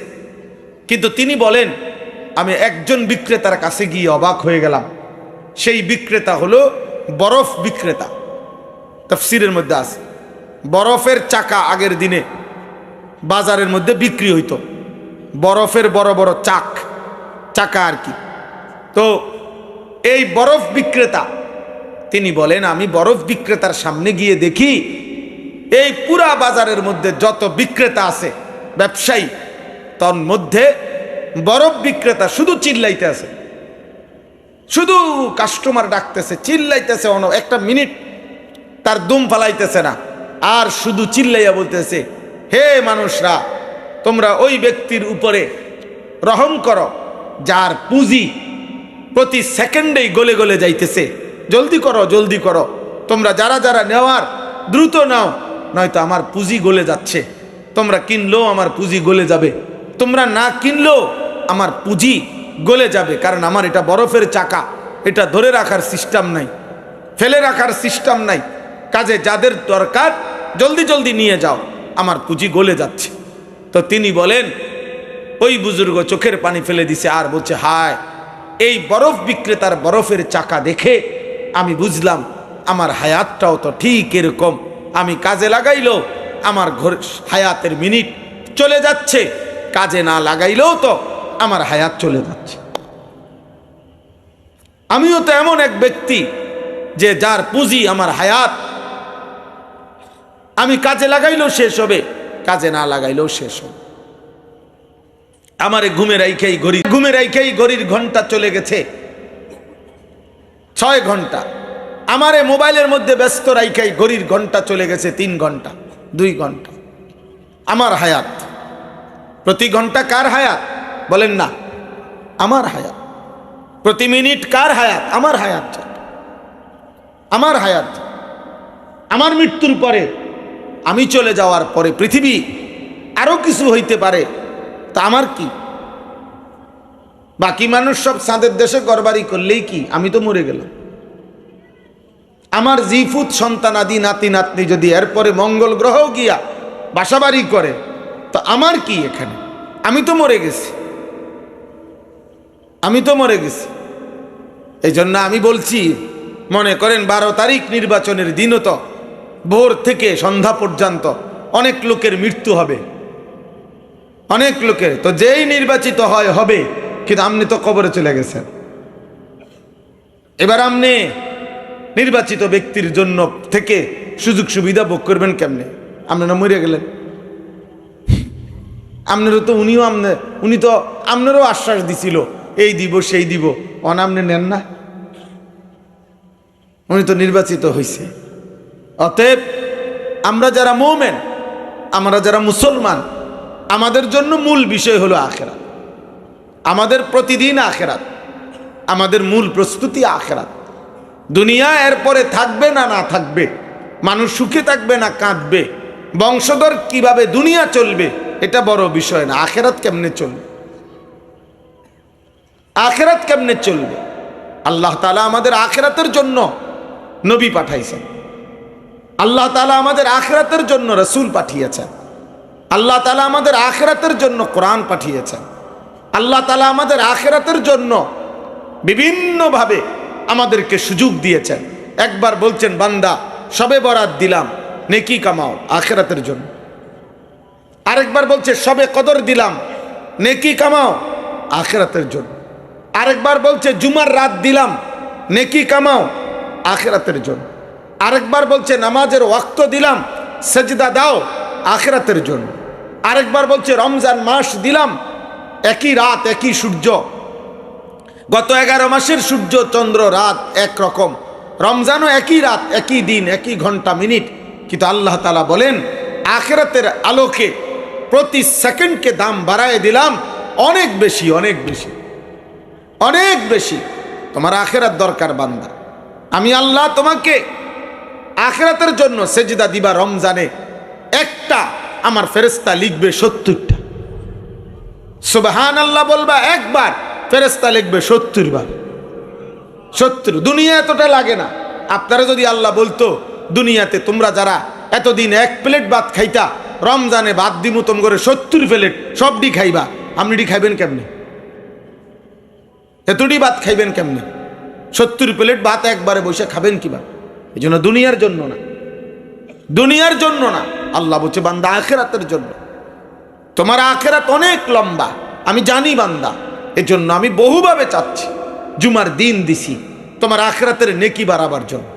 কিন্তু তিনি বলেন আমি একজন বিক্রেতার কাছে গিয়ে অবাক হয়ে গেলাম। সেই বিক্রেতা হলো বরফ বিক্রেতা। তাফসীরের মধ্যে আছে বরফের চাকা আগের দিনে বাজারের মধ্যে বিক্রি হইতো, বরফের বড় বড় চাকা আর কি। তো এই বরফ বিক্রেতা তিনি বলেন আমি বরফ বিক্রেতার সামনে গিয়ে দেখি এই পুরা বাজারের মধ্যে যত বিক্রেতা আছে ব্যবসায়ী, তার মধ্যে বরফ বিক্রেতা শুধু চিল্লাইতে আছে, শুধু কাস্টমার ডাকতেছে, চিল্লাইতেছে, একটা মিনিট তার দুম ফালাইতেছে না, আর শুধু চিল্লাইয়া বলতেছে হে মানুষরা তোমরা ওই ব্যক্তির উপরে রহম করো যার পুঁজি প্রতি সেকেন্ডেই গলে গলে যাইতেছে, জলদি করো জলদি করো, তোমরা যারা যারা নেওয়ার দ্রুত নাও, নয়তো আমার পুঁজি গলে যাচ্ছে। তোমরা কিনলেও আমার পুঁজি গলে যাবে, তোমরা না কিনলেও আমার পুঁজি গলে যাবে, কারণ আমার এটা বরফের চাকা, এটা ধরে রাখার সিস্টেম নাই, ফেলে রাখার সিস্টেম নাই। কাজে যাদের দরকার জলদি জলদি নিয়ে যাও, আমার পুঁজি গলে যাচ্ছে। তো তিনি বলেন ওই বুজুর্গ চোখের পানি ফেলে দিছে আর বলছে হায়, এই বরফ বিক্রেতার বরফের চাকা দেখে আমি বুঝলাম আমার হায়াতটাও তো ঠিক এরকম, আমি কাজে লাগাইলেও আমার হায়াতের মিনিট চলে যাচ্ছে, কাজে না লাগাইলেও তো আমার হায়াত চলে যাচ্ছে। আমিও তো এমন এক ব্যক্তি যে যার পুঁজি আমার হায়াত, আমি কাজে লাগাইলেও শেষ হবে, কাজে না লাগাইলেও শেষ হবে। আমারে ঘুমের আইখাই ঘড়ির ঘন্টা চলে গেছে 6 ঘন্টা, আমারে মোবাইলের মধ্যে ব্যস্ত রাইখাই ঘড়ির ঘন্টা চলে গেছে 3 ঘন্টা 2 ঘন্টা। আমার হায়াত প্রতি ঘন্টা কার হায়াত বলেন না? আমার হায়াত। প্রতি মিনিট কার হায়াত? আমার হায়াত। আমার হায়াত, আমার মৃত্যুর পরে, আমি চলে যাওয়ার পরে পৃথিবী আরো কিছু হইতে পারে, তা আমার কি? বাকি মানুষ সব চাঁদের দেশে ঘরবাড়ি করলেই কি, আমি তো মরে গেলাম। আমার জিফুত সন্তান আদি নাতি নাতনি যদি এরপরে মঙ্গল গ্রহ গিয়া বাসাবাড়ি করে, তো আমার কি এখানে? আমি তো মরে গেছি, আমি তো মরে গেছি। এই জন্য আমি বলছি, মনে করেন 12 তারিখ নির্বাচনের দিনও তো ভোর থেকে সন্ধ্যা পর্যন্ত অনেক লোকের মৃত্যু হবে, অনেক লোকের। তো যেই নির্বাচিত হয় হবে, কিন্তু আপনি তো কবরে চলে গেছেন। এবার আপনি নির্বাচিত ব্যক্তির জন্য থেকে সুযোগ সুবিধা ভোগ করবেন কেমনে? আপনারা মরে গেলেন, আপনারও তো উনি তো আপনারও আশ্বাস দিছিল এই দিব সেই দিব, আপনি নেন না। উনি তো নির্বাচিত হয়েছে। অতএব আমরা যারা মুমিন, আমরা যারা মুসলমান, আমাদের জন্য মূল বিষয় হলো আখিরাত। আমাদের প্রতিদিন আখিরাত, আমাদের মূল প্রস্তুতি আখিরাত। দুনিয়া এরপরে থাকবে না না থাকবে, মানুষ সুখে থাকবে না কাঁদবে, বংশধর কিভাবে দুনিয়া চলবে, এটা বড় বিষয় না। আখিরাত কেমনে চলবে, আখিরাত কেমনে চলবে? আল্লাহ তাআলা আমাদের আখিরাতের জন্য নবী পাঠাইছেন, আল্লাহ তাআলা আমাদের আখিরাতের জন্য রাসূল পাঠিয়েছেন, আল্লাহ তাআলা আমাদের আখিরাতের জন্য কোরআন পাঠিয়েছেন, আল্লাহ তাআলা আমাদের আখিরাতের জন্য বিভিন্নভাবে আমাদেরকে সুযোগ দিয়েছেন। একবার বলছেন, বান্দা সবে বরাত দিলাম, নেকি কামাও আখিরাতের জন্য। আরেকবার বলছে সবে কদর দিলাম, নেকি কামাও আখিরাতের জন্য। আরেকবার বলছে জুমার রাত দিলাম, নেকি কামাও আখিরাতের জন্য। আরেকবার বলছে নামাজের ওয়াক্ত দিলাম, সেজদা দাও আখিরাতের জন্য। আরেকবার বলছে রমজান মাস দিলাম, একই রাত একই সূর্য, গত 11 মাসের সূর্য চন্দ্র রাত একরকম, রমজানও একই রাত একই দিন একই ঘন্টা মিনিট, কিন্তু আল্লাহ তাআলা বলেন আখিরাতের আলোকে প্রতি সেকেন্ডকে দাম বাড়ায় দিলাম অনেক বেশি, অনেক বেশি, অনেক বেশি। তোমার আখিরাত দরকার বান্দা, আমি আল্লাহ তোমাকে আখিরাতের জন্য সেজদা দিবা রমজানে, একটা আমার ফেরেশতা লিখবে 70টা। সুবহানাল্লাহ বলবা একবার, ফেরেশতা লিখবে 70 বার। 70। দুনিয়া এতটা লাগে না। আপনারা যদি আল্লাহ বলতো দুনিয়াতে তোমরা যারা এতদিন 1 প্লেট ভাত খাইতা, রমজানে ভাত দিমু তোম করে 70 প্লেট, সবডি খাইবা, আপনি খাইবেন কেমনে? এতটি ভাত খাইবেন কেমনে? 70 প্লেট ভাত একবারে বসে খাবেন কিবা? এই জন্য দুনিয়ার জন্য না, দুনিয়ার জন্য না। আল্লাহ বলছে বান্দা আখিরাতের জন্য। তোমার আখিরাত অনেক লম্বা, আমি জানি বান্দা, এজন্য আমি বহুভাবে চাচ্ছি। জুমার দিন দিছি তোমার আখিরাতের নেকি বাড়াবার জন্য,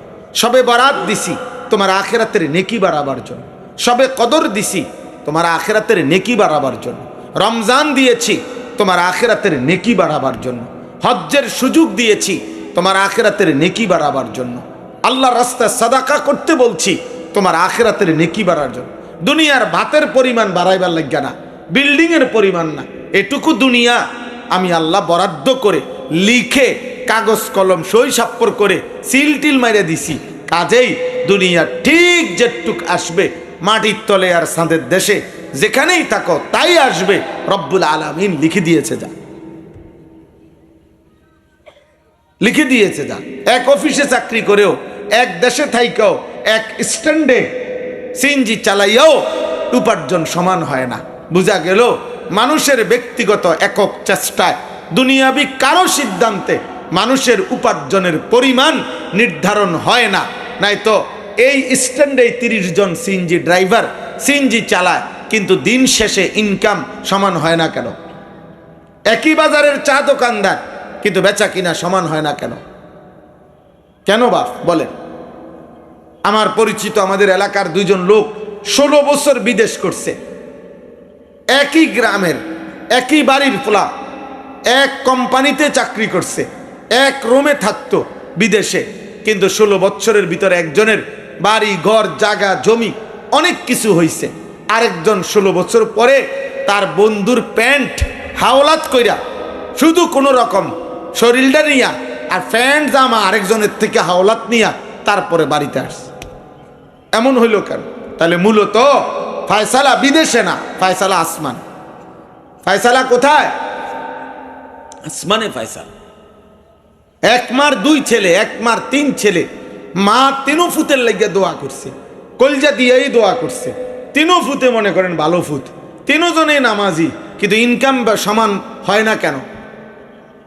সবে বরাত দিছি তোমার আখিরাতের নেকি বাড়াবার জন্য, সবে কদর দিছি তোমার আখিরাতের নেকি বাড়াবার জন্য, রমজান দিয়েছি তোমার আখিরাতের নেকি বাড়াবার জন্য, হজ্জের সুযোগ দিয়েছি তোমার আখিরাতের নেকি বাড়াবার জন্য, আল্লাহর রাস্তায় সাদাকা করতে বলছি তোমার আখিরাতের নেকি বাড়ার জন্য। দুনিয়ার ভাতের পরিমাণ বাড়াইবার লাগবে না, বিল্ডিং এর পরিমাণ না, এটুকু দুনিয়া আমি আল্লাহ বরাদ্দ করে লিখে কাগজ কলম সই স্বাক্ষর করে সিল টিল মাইরে দিছি। কাজেই দুনিয়া ঠিক যেটুক আসবে, মাটির তলে আর চাঁদের দেশে যেখানেই থাকো তাই আসবে, রব্বুল আলামিন লিখে দিয়েছে, যা লিখে দিয়েছে। যা এক অফিসে চাকরি করেও, এক দেশে থাইকেও, এক স্ট্যান্ডে সিএনজি চালাইয়াও উপার্জন সমান হয় না। বুঝা গেল মানুষের ব্যক্তিগত একক চেষ্টায়, দুনিয়াবি কারো সিদ্ধান্তে মানুষের উপার্জনের পরিমাণ নির্ধারণ হয় না। নাই তো এই স্ট্যান্ডে 30 জন সিএনজি ড্রাইভার সিএনজি চালায়, কিন্তু দিন শেষে ইনকাম সমান হয় না কেন? একই বাজারের চা দোকানদার, কিন্তু বেচা কিনা সমান হয় না কেন? কেন বাপ বলেন? আমার পরিচিত আমাদের এলাকার 2 জন লোক 16 বছর বিদেশ করছে, একই গ্রামের একই বাড়ির পোলা, এক কোম্পানিতে চাকরি করছে, এক রুমে থাকতো বিদেশে, কিন্তু 16 বছরের ভিতরে একজনের বাড়ি ঘর জায়গা জমি অনেক কিছু হয়েছে, আরেকজন 16 বছর পরে তার বন্ধুর প্যান্ট হাওলাত কইরা শুধু কোনো রকম শরীরটা নিয়া আর প্যান্ট জামা আরেকজনের থেকে হাওলাত নিয়া তারপরে বাড়িতে আসছে। এমন হইল কেন? তাহলে মূলত ফয়সালা বিদেশে না, ফয়সালা আসমান। ফয়সালা কোথায়? আসমানে ফয়সালা। 1 মার 2 ছেলে, 1 মার 3 ছেলে, মা 3 ফুতের লাগিয়া দোয়া করছে, কলজা দিয়েই দোয়া করছে। 3 ফুতে মনে করেন ভালো ফুত, তিনজনেই নামাজি, কিন্তু ইনকাম সমান হয় না কেন?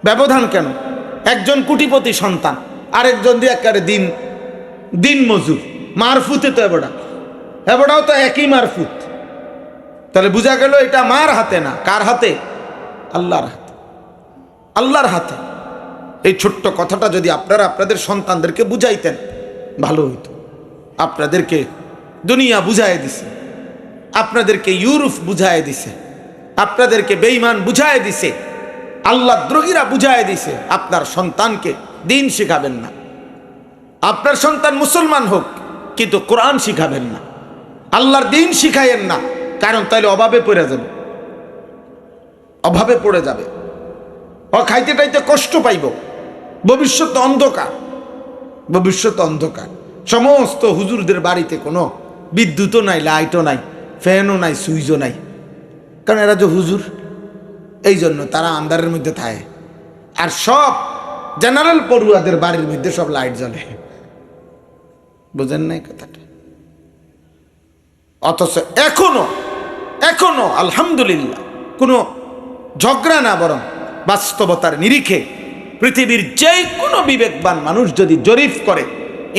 ব্যবধান কেন? একজন কোটিপতি সন্তান, আরেকজন দিয়ে একেবারে দিন মজুর। মারফুতে তো এবড়াও তো একই মারফুত। তাহলে বোঝা গেল এটা মার হাতে না, কার হাতে? আল্লাহর হাতে। আল্লাহর হাতে। এই ছোট্ট কথাটা যদি আপনারা আপনাদের সন্তানদেরকে বুঝাইতেন ভালো হইতো। আপনাদেরকে দুনিয়া বুঝাই দিছে, আপনাদেরকে ইউরোপ বুঝাই দিছে, আপনাদেরকে বেঈমান বুঝাই দিছে, আল্লাহ দ্রোহীরা বুঝাই দিছে। আপনার সন্তানকে দিন শিখাবেন না। আপনার সন্তান মুসলমান হোক, কিন্তু কোরআন শিখাবেন না, আল্লাহর দিন শিখাইয়েন না। কারণ তাইলে অভাবে পড়ে যাবে, অভাবে পড়ে যাবে, ও খাইতে টাইতে কষ্ট পাইব। ভবিষ্যৎ অন্ধকার, ভবিষ্যৎ অন্ধকার। সমস্ত হুজুরদের বাড়িতে কোনো বিদ্যুৎও নাই, লাইটও নাই, ফ্যানও নাই, সুইচও নাই। কারণ এরা যে হুজুর, এই জন্য তারা আন্ধারের মধ্যে থাকে। আর সব জেনারেল পড়ুয়াদের বাড়ির মধ্যে সব লাইট জ্বলে। বুঝেন নাই কথাটা? অথচ এখনো আলহামদুলিল্লাহ কোনো ঝগড়া না, বরং বাস্তবতার নিরিখে পৃথিবীর যে কোনো বিবেকবান মানুষ যদি জরিপ করে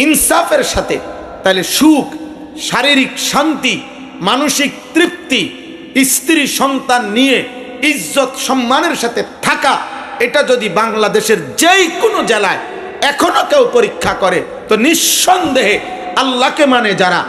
ইনসাফের সাথে, তাহলে সুখ, শারীরিক শান্তি, মানসিক তৃপ্তি, স্ত্রী সন্তান নিয়ে ইজ্জত সম্মানের সাথে থাকা, এটা যদি বাংলাদেশের যেই কোনো জেলায় এখনো কেউ পরীক্ষা করে, তো নিঃসন্দেহে আল্লাহকে মানে যারা,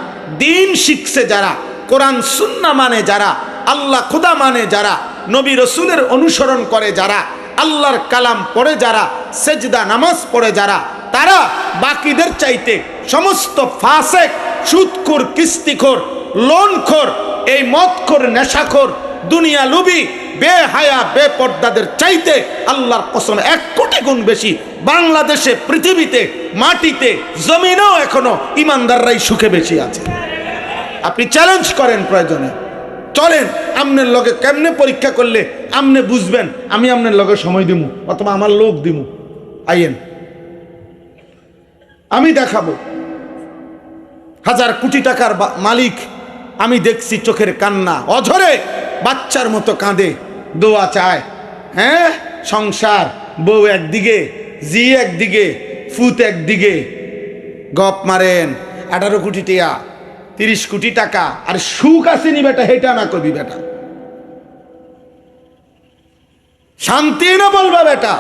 দিন শিখছে যারা, কোরআন সুন্নাহ মানে যারা, আল্লাহ খুদা মানে যারা, নবী রসুলের অনুসরণ করে যারা, আল্লাহর কালাম পড়ে যারা, সেজদা নামাজ পড়ে যারা, তারা বাকিদের চাইতে সমস্ত ফাসেক, সুদখোর, কিস্তিখোর, লোনখোর, এই মদখোর, নেশাখোর, দুনিয়া লুবি, বেহায়া, বেপর্দাদের চাইতে আল্লাহর কসম 1 কোটি গুণ বেশি বাংলাদেশে, পৃথিবীতে, মাটিতে, জমিনেও এখনো ইমানদাররাই সুখে বেশি আছে। আপনি চ্যালেঞ্জ করেন, প্রয়োজনে চলেন, আমনের লগে কেমনে পরীক্ষা করলে আমনে বুঝবেন, আমি আমনের লগে সময় দিব অথবা আমার লোক দিব, আইয়েন আমি দেখাবো। 1000 কোটি টাকার মালিক আমি দেখছি চোখের কান্না, অঝরে বাচ্চার মতো কাঁদে, দোয়া চায়। হ্যাঁ, সংসার, বউ একদিকে, জি একদিকে, ফুত একদিকে, গপ মারেন 18 কোটি টাকা, 30 কোটি টাকা, আর সুখ আসেনি বেটা, হেটা না কবি বেটা, শান্তি না বলবা বেটা,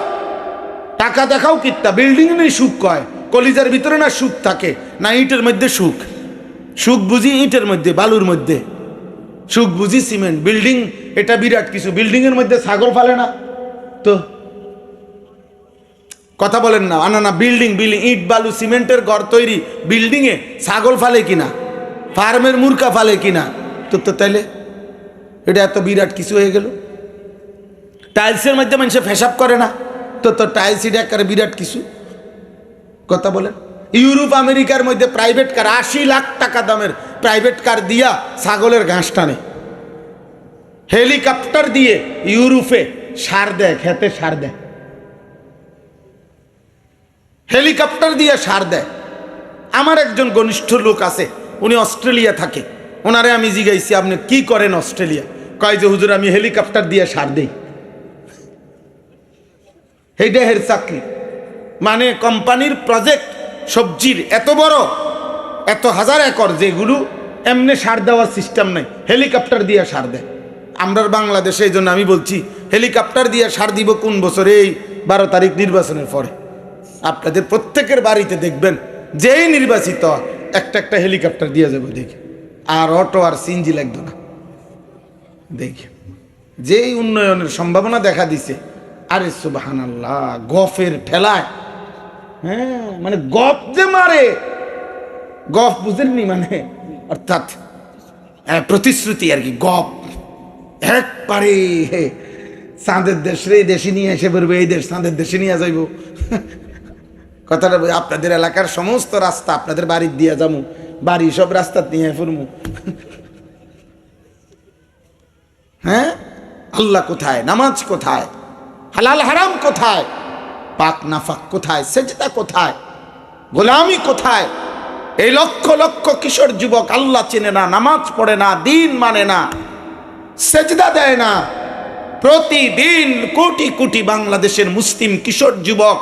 টাকা দেখাও কিত্তা, বিল্ডিং নেই সুখ কয়, কলিজার ভিতরে না সুখ থাকে, না ইটের মধ্যে সুখ। সুখ বুঝি ইটের মধ্যে, বালুর মধ্যে, সুখ বুঝি সিমেন্ট। বিল্ডিং এটা বিরাট কিছু, বিল্ডিং এর মধ্যে ছাগল ফালে না তো, কথা বলেন না, না বিল্ডিং, ইট বালু সিমেন্টের ঘর তৈরি, বিল্ডিং এ ছাগল ফালে কিনা, ফার্মের মুরগা ফালে কিনা, তো তাইলে এটা এত বিরাট কিছু হয়ে গেল। টাইলসের মধ্যে মানুষে ফেসাব করে না, তো টাইলস এটা একেবারে বিরাট কিছু, কথা বলেন। ইউরোপ আমেরিকার মধ্যে প্রাইভেট কার, 80 লাখ টাকা দামের প্রাইভেট কার দিয়া ছাগলের ঘাস টানে, হেলিকপ্টার দিয়ে ইউরোপে সার দেয়, খেতে সার দেয়, হেলিকপ্টার দিয়ে সার দেয়। আমার একজন ঘনিষ্ঠ লোক আছে, উনি অস্ট্রেলিয়া থাকে, ওনারে আমি জিজ্ঞাসি আপনি কি করেন অস্ট্রেলিয়া? কয় যে হুজুর আমি হেলিকপ্টার দিয়ে সার দেই। এইটা হের চাকরি, মানে কোম্পানির প্রজেক্ট, সবজির এত বড়, এত 1000 একর, যেগুলো এমনি সার দেওয়ার সিস্টেম নেই, হেলিকপ্টার দিয়ে সার দেয়। আমরা বাংলাদেশে, এই জন্য আমি বলছি হেলিকপ্টার দিয়ে সার দিব কোন বছরে? এই 12 তারিখ নির্বাচনের পরে আপনাদের প্রত্যেকের বাড়িতে দেখবেন, যেই নির্বাচিত একটা হেলিকপ্টার দিয়ে যাবো, দেখি আর অটো আর সিএনজি লাগতো না। দেখি যেই উন্নয়নের সম্ভাবনা দেখা দিছে, আরে সুবহানাল্লাহ, গফের ঠেলায়, হ্যাঁ মানে গপ যে মারে, গপ বুঝেননি, মানে অর্থাৎ প্রতিশ্রুতি আর কি, গপ একবারে চাঁদের দেশ রে, দেশে নিয়ে এসে বলবে এই দেশ চাঁদের দেশে নিয়ে যাইব। কথাটা আপনাদের এলাকার সমস্ত রাস্তা আপনাদের বাড়ির দিয়ে যাবো, বাড়ি সব রাস্তা নিয়ে ফুরমু। হ্যাঁ, আল্লাহ কোথায়, নামাজ কোথায়, হালাল হারাম কোথায়, পাক নাফাক কোথায়, সেজদা কোথায়, গোলামি কোথায়? এই লক্ষ লক্ষ কিশোর যুবক আল্লাহ চেনে না, নামাজ পড়ে না, দিন মানে না, সেজদা দেয় না। প্রতিদিন কোটি কোটি বাংলাদেশের মুসলিম কিশোর যুবক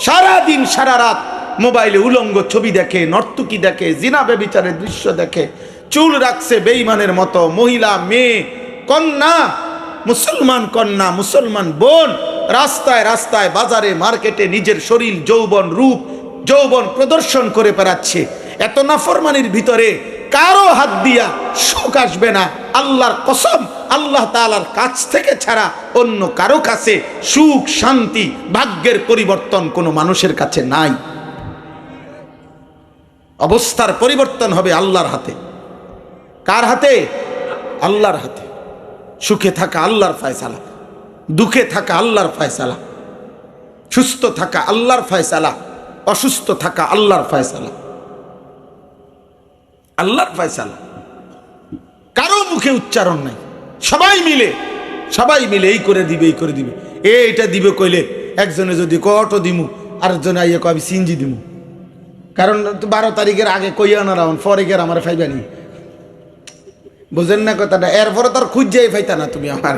সারা দিন সারা রাত মোবাইলে উলঙ্গ ছবি দেখে, নর্তকী দেখে, জিনা ব্যভিচারের দৃশ্য দেখে, চুল রাখছে বেঈমানের মতো, মহিলা, মেয়ে, কন্যা, মুসলমান কন্যা, মুসলমান বোন রাস্তায় রাস্তায়, বাজারে, মার্কেটে নিজের শরীর, যৌবন, রূপ, যৌবন প্রদর্শন করে বেড়াচ্ছে। এত নাফরমানির ভিতরে কারো হাত দিয়া সুখ আসবে না। আল্লাহর কসম, আল্লাহ তাআলার কাছ থেকে ছাড়া অন্য কারো কাছে সুখ, শান্তি, ভাগ্যের পরিবর্তন কোনো মানুষের কাছে নাই। অবস্থার পরিবর্তন হবে আল্লাহর হাতে। কার হাতে? আল্লাহর হাতে। সুখে থাকা আল্লাহর ফয়সালা, দুঃখে থাকা আল্লাহর ফয়সালা, সুস্থ থাকা আল্লাহর ফয়সালা, অসুস্থ থাকা আল্লাহর ফয়সালা, আল্লাহর ফয়সালা। কারো মুখে উচ্চারণ নাই। সবাই মিলে এই করে দিবে, এই করে দিবে। এটা দিবে কইলে একজনে যদি অটো দিমু, আরেকজনে আইয়া কয় আমি সিএনজি দিমু। কারণ 12 তারিখের আগে কইয়া না রাউন, পরে গের আমার ফাইবানি। বুঝেন না কথাটা? এরপরে তার খুঁজেই ফাইতা না তুমি আমার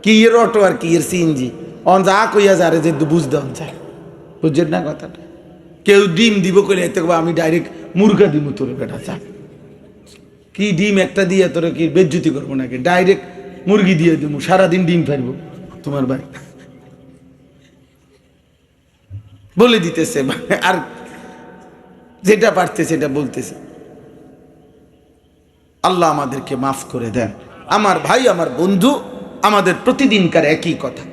কি এর অটো আর কি এর সিএনজি। অন যা কইয়া যারে যে বুঝতে চায়, বুঝছেন না কথাটা? কেউ ডিম দিব কইলে এতে আমি ডাইরেক্ট মুরগা দিমু তোর বেটা চা। কি ডিম একটা দিয়ে তোর কি বেজ্জুতি করবো নাকি? ডাইরেক্ট মুরগি দিয়ে দিমু, সারাদিন ডিম ফেলবো তোমার ভাই বলে দিতেছে। আর যেটা পারছে সেটা বলতেছে। আল্লাহ আমাদেরকে মাফ করে দেন। আমার ভাই, আমার বন্ধু, আমাদের প্রতিদিনকার একই কথা,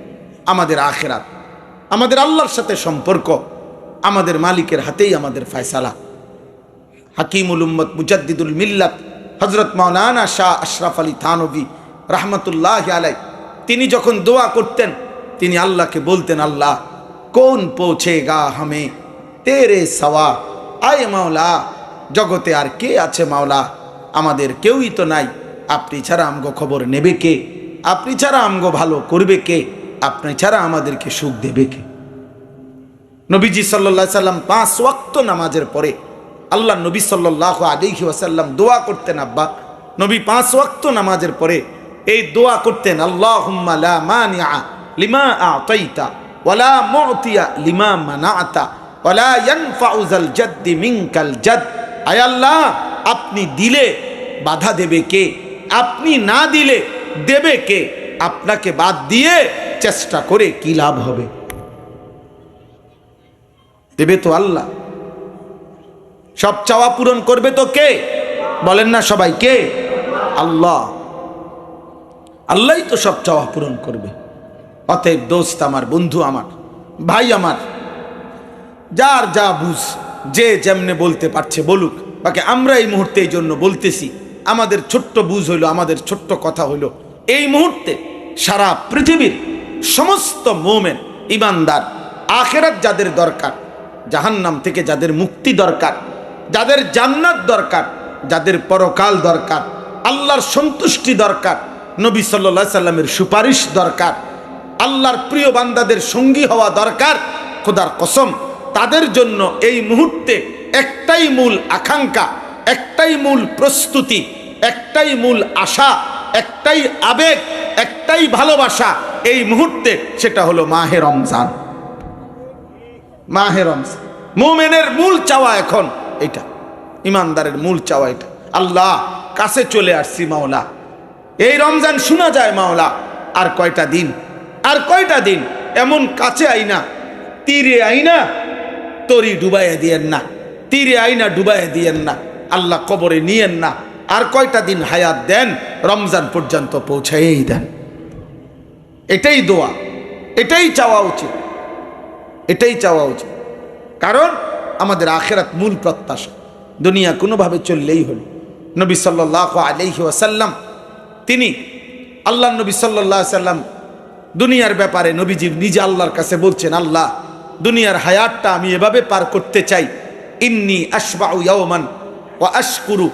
আমাদের আখিরাত, আমাদের আল্লাহর সাথে সম্পর্ক, আমাদের মালিকের হাতেই আমাদের ফয়সালা। হাকিমুল উম্মত মুজাদ্দিদুল মিল্লাত হযরত মাওলানা শাহ আশরাফ আলী থানভী রাহমাতুল্লাহি আলাইহি তিনি যখন দোয়া করতেন, তিনি আল্লাহকে বলতেন, আল্লাহ কোন পৌঁছেগা হামে তেরে সওয়া, আয় মাওলা জগতে আর কে আছে মাওলা? আমাদের কেউই তো নাই। আপনি ছাড়া আমগো খবর নেবে কে? আপনি ছাড়া আমগো ভালো করবে কে? আপনি ছাড়া আমাদেরকে সুখ দেবে কে? নবীজি সাল্লাল্লাহু আলাইহি সাল্লাম 5 ওয়াক্ত নামাজের পরে আল্লাহ নবী সাল্লাল্লাহু আলাইহি ওয়াসাল্লাম দোয়া করতেন। আব্বা নবী 5 ওয়াক্ত নামাজের পরে এই দোয়া করতেন, আল্লাহুম্মা লা মানিআ লিমা আ'তাইতা ওয়ালা মু'তিয়া লিমা মানা'তা ওয়ালা ইয়ানফা'ু যাল জাদ্দি মিনকাল জাদ। আয় আল্লাহ, আপনি দিলে বাধা দেবে কে? আপনি না দিলে দেবে কে? আপনাকে বাদ দিয়ে চেষ্টা করে কি লাভ হবে? দেবে তো আল্লাহ। সব চাওয়া পূরণ করবে তো কে? বলেন না সবাই, কে? আল্লাহ। আল্লাহই তো সব চাওয়া পূরণ করবে। অতএব দোস্ত আমার, বন্ধু আমার, ভাই আমার, যার যা বুঝ, যে যেমনে বলতে পারছে বলুক। বাকি আমরা এই মুহূর্তে এই জন্য বলতেছি, আমাদের ছোট্ট বুঝ হইল, আমাদের ছোট্ট কথা হইল, এই মুহূর্তে সারা পৃথিবীর সমস্ত মুমিন ঈমানদার, আখিরাত যাদের দরকার, জাহান্নাম থেকে যাদের মুক্তি দরকার, যাদের জান্নাত দরকার, যাদের পরকাল দরকার, আল্লাহর সন্তুষ্টি দরকার, নবী সাল্লাল্লাহু আলাইহি সাল্লামের সুপারিশ দরকার, আল্লাহর প্রিয় বান্দাদের সঙ্গী হওয়া দরকার, খোদার কসম তাদের জন্য এই মুহূর্তে একটাই মূল আকাঙ্ক্ষা, একটাই মূল প্রস্তুতি, একটাই মূল আশা, একটাই আবেগ, একটাই ভালোবাসা এই মুহূর্তে, সেটা হলো মাহে রমজান। মাহে রমজান মুমিনের মূল চাওয়া এখন এটা, ইমানদারের মূল চাওয়া এটা। আল্লাহ কাছে চলে আসছি মাওলা, এই রমজান শোনা যায় মাওলা আর কয়টা দিন, আর কয়টা দিন, এমন কাছে আইনা, তীরে আইনা তরি ডুবাইয়া দিয়েন না, তীরে আইনা ডুবাইয়া দিয়েন না, আল্লাহ কবরে নিয়েন না, আর কয়টা দিন হায়াত দেন, রমজান পর্যন্ত পৌঁছাই দেন। এটাই দোয়া, এটাই চাওয়া উচিত, এটাই চাওয়া উচিত। কারণ আমাদের আখিরাত মূল প্রত্যাশা, দুনিয়া কোনোভাবে চললেই হলো। নবী সাল্লাল্লাহু আলাইহি ওয়াসাল্লাম তিনি, আল্লাহ নবী সাল্লাল্লাহু আলাইহি ওয়াসাল্লাম দুনিয়ার ব্যাপারে নবীজি নিজে আল্লাহর কাছে বলছেন, আল্লাহ দুনিয়ার হায়াতটা আমি এভাবে পার করতে চাই, ইন্নী আশবাউ ইয়াওমান ওয়া আশকুরু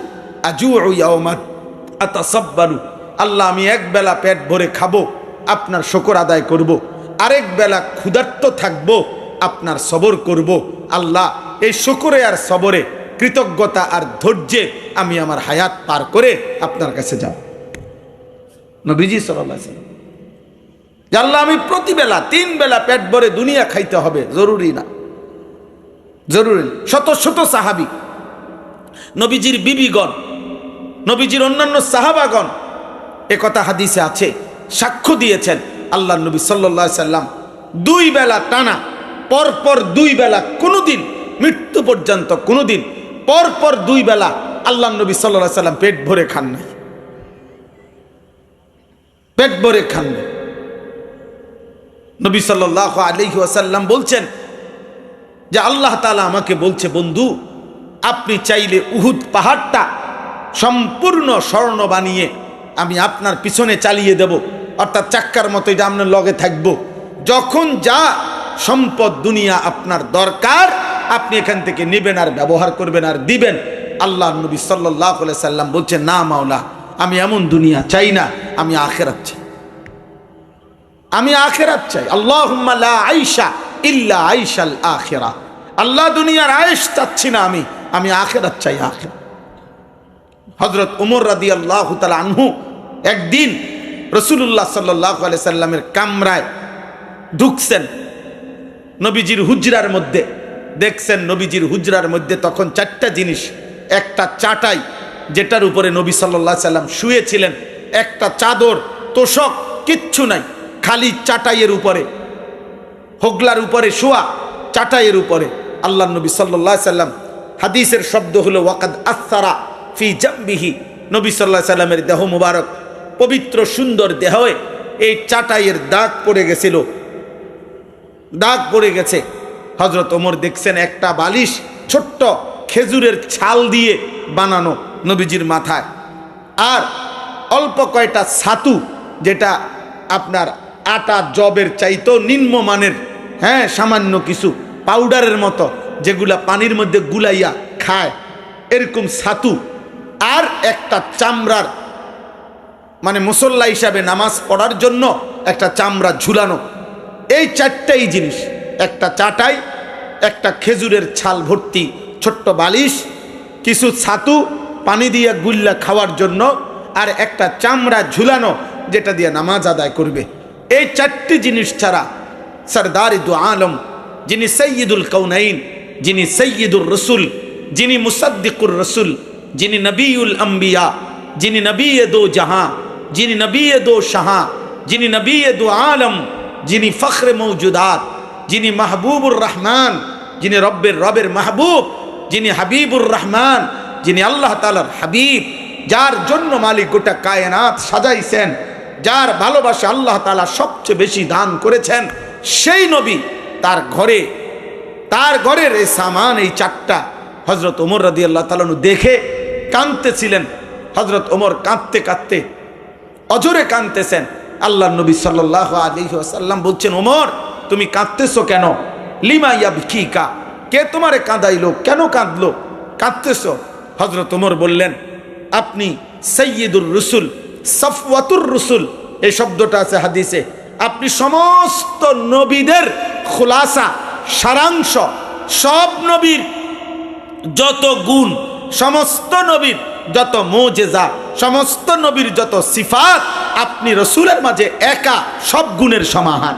আজুউ ইয়াওমান আতাসাব্বারু। আল্লাহ আমি এক বেলা পেট ভরে খাবো, আপনার শুকর আদায় করব, আরেক বেলা ক্ষুধার্ত থাকবো, আপনার সবর করব। আল্লাহ এই শুকরে আর সবরে, কৃতজ্ঞতা আর ধৈর্যে আমি আমার হায়াত পার করে আপনার কাছে যাব। নবীজি সাল্লাল্লাহু আলাইহি ওয়াসাল্লাম, যে আল্লাহ আমি প্রতিবেলা 3 বেলা পেট ভরে দুনিয়া খাইতে হবে, জরুরি না, জরুরি না। শত শত সাহাবী, নবীজির বিবিগণ, নবীজির অন্যান্য সাহাবাগণ একথা হাদিসে আছে, সাক্ষ্য দিয়েছেন। আল্লাহ নবী সাল্লাল্লাহু আলাইহি ওয়াসাল্লাম 2 বেলা টানা, পরপর 2 বেলা, কোনোদিন মৃত্যু পর্যন্ত কোনোদিন পরপর 2 বেলা আল্লাহ নবী সাল্লাল্লাহু আলাইহি ওয়াসাল্লাম পেট ভরে খান নাই, পেট ভরে খান নাই। নবী সাল্লাল্লাহু আলাইহি ওয়াসাল্লাম বলছেন যে আল্লাহ তাআলা আমাকে বলছে, বন্ধু আপনি চাইলে উহুদ পাহাড়টা সম্পূর্ণ স্বর্ণ বানিয়ে আমি আপনার পিছনে চালিয়ে দেব, অর্থাৎ চাক্কার মতো এটা আপনার লগে থাকবো। যখন যা সম্পদ দুনিয়া আপনার দরকার আপনি এখান থেকে নেবেন আর ব্যবহার করবেন আর দিবেন। আল্লাহ নবী সাল্লাল্লাহু আলাইহি সাল্লাম বলছেন, না মাওলা, আমি এমন দুনিয়া চাই না, আমি আখিরাত চাই, আমি আখিরাত চাই। আল্লাহুম্মা লা আইশা ইল্লা আইশাল আখিরা। আল্লাহ দুনিয়ার আয়েশ চাচ্ছি না, আমি আখিরাত চাই, আখিরাত। হযরত ওমর রাদিয়াল্লাহু তাআলা আনহু একদিন রাসূলুল্লাহ সাল্লাল্লাহু আলাইহি সাল্লামের কামরায় ঢুকছেন, নবীজির হুজরার মধ্যে দেখছেন, নবীজির হুজরার মধ্যে তখন 4টা জিনিস, একটা চাটাই যেটার উপরে নবী সাল্লাল্লাহু আলাইহি সাল্লাম শুয়েছিলেন, একটা চাদর, তোশক, কিচ্ছু নাই, খালি চাটাইয়ের উপরে, হোগলার উপরে শোয়া, চাটাইয়ের উপরে আল্লাহ নবী সাল্লাল্লাহু আলাইহি সাল্লাম, হাদিসের শব্দ হলো ওয়াকাদ আসারা ফি জামবিহি, নবী সাল্লাল্লাহু আলাইহি সাল্লামের দেহ মুবারক, পবিত্র সুন্দর দেহে এই চাটাইয়ের দাগ পড়ে গেছিল, দাগ পড়ে গেছে। হযরত ওমর দেখছেন একটা বালিশ ছোট্ট খেজুরের ছাল দিয়ে বানানো নবীজির মাথায়, আর অল্প কয়টা ছাতু, যেটা আপনার আটা জবের চাইতেও নিম্নমানের, হ্যাঁ সামান্য কিছু পাউডারের মতো, যেগুলা পানির মধ্যে গুলাইয়া খায়, এরকম ছাতু, আর একটা চামড়ার, মানে মুসল্লা হিসাবে নামাজ পড়ার জন্য একটা চামড়া ঝুলানো। এই 4টাই জিনিস, একটা চাটাই, একটা খেজুরের ছাল ভর্তি ছোট্ট বালিশ, কিছু ছাতু পানি দিয়ে গুল্লা খাওয়ার জন্য, আর একটা চামড়া ঝুলানো যেটা দিয়ে নামাজ আদায় করবে। এই 4টি জিনিস ছাড়া সরদারি দু আলম, যিনি সৈয়দুল কৌনাইন, যিনি সৈয়দুর রসুল, যিনি মুসাদ্দিকুর রসুল, যিনি নবীউল আম্বিয়া, যিনি নবী দো জাহাঁ, যিনি নবী দো শাহাঁ, যিনি নবী দো আলম, যিনি ফখরে মৌজুদাত, যিনি মাহবুবুর রহমান, যিনি রবের মাহবুব, যিনি হাবিবুর রহমান, যিনি আল্লাহ তাআলার হাবিব, যার জন্য মালিক গোটা কায়নাত সাজাইছেন, যার ভালোবাসা আল্লাহ তাআলা সবচেয়ে বেশি দান করেছেন, সেই নবী তার ঘরের এই সামান, এই 4টা হযরত ওমর রাদিয়াল্লাহু তাআলা দেখে কাঁদতেছিলেন। হযরত ওমর কাঁদতে কাঁদতে অজরে কাঁদতেছেন। আল্লাহ নবী সাল্লাল্লাহু আলাইহি ওয়াসাল্লাম বলছেন, ওমর তুমি কাঁদতেছো কেন? লিমা ইয়াবকিকা, কে তোমারে কাঁদাইলো, কেন কাঁদলো, কাঁদতেছো? হযরত ওমর বললেন, আপনি সাইয়্যিদুর রসুল, সফওয়াতুর রসুল, এই শব্দটা আছে হাদিসে, আপনি সমস্ত নবীদের খুলাসা, সারাংশ, সব নবীর যত গুণ, সমস্ত নবীর যত মুজিজা, সমস্ত নবীর যত সিফাত, আপনি রসুলের মাঝে একা সব গুণের সমাহার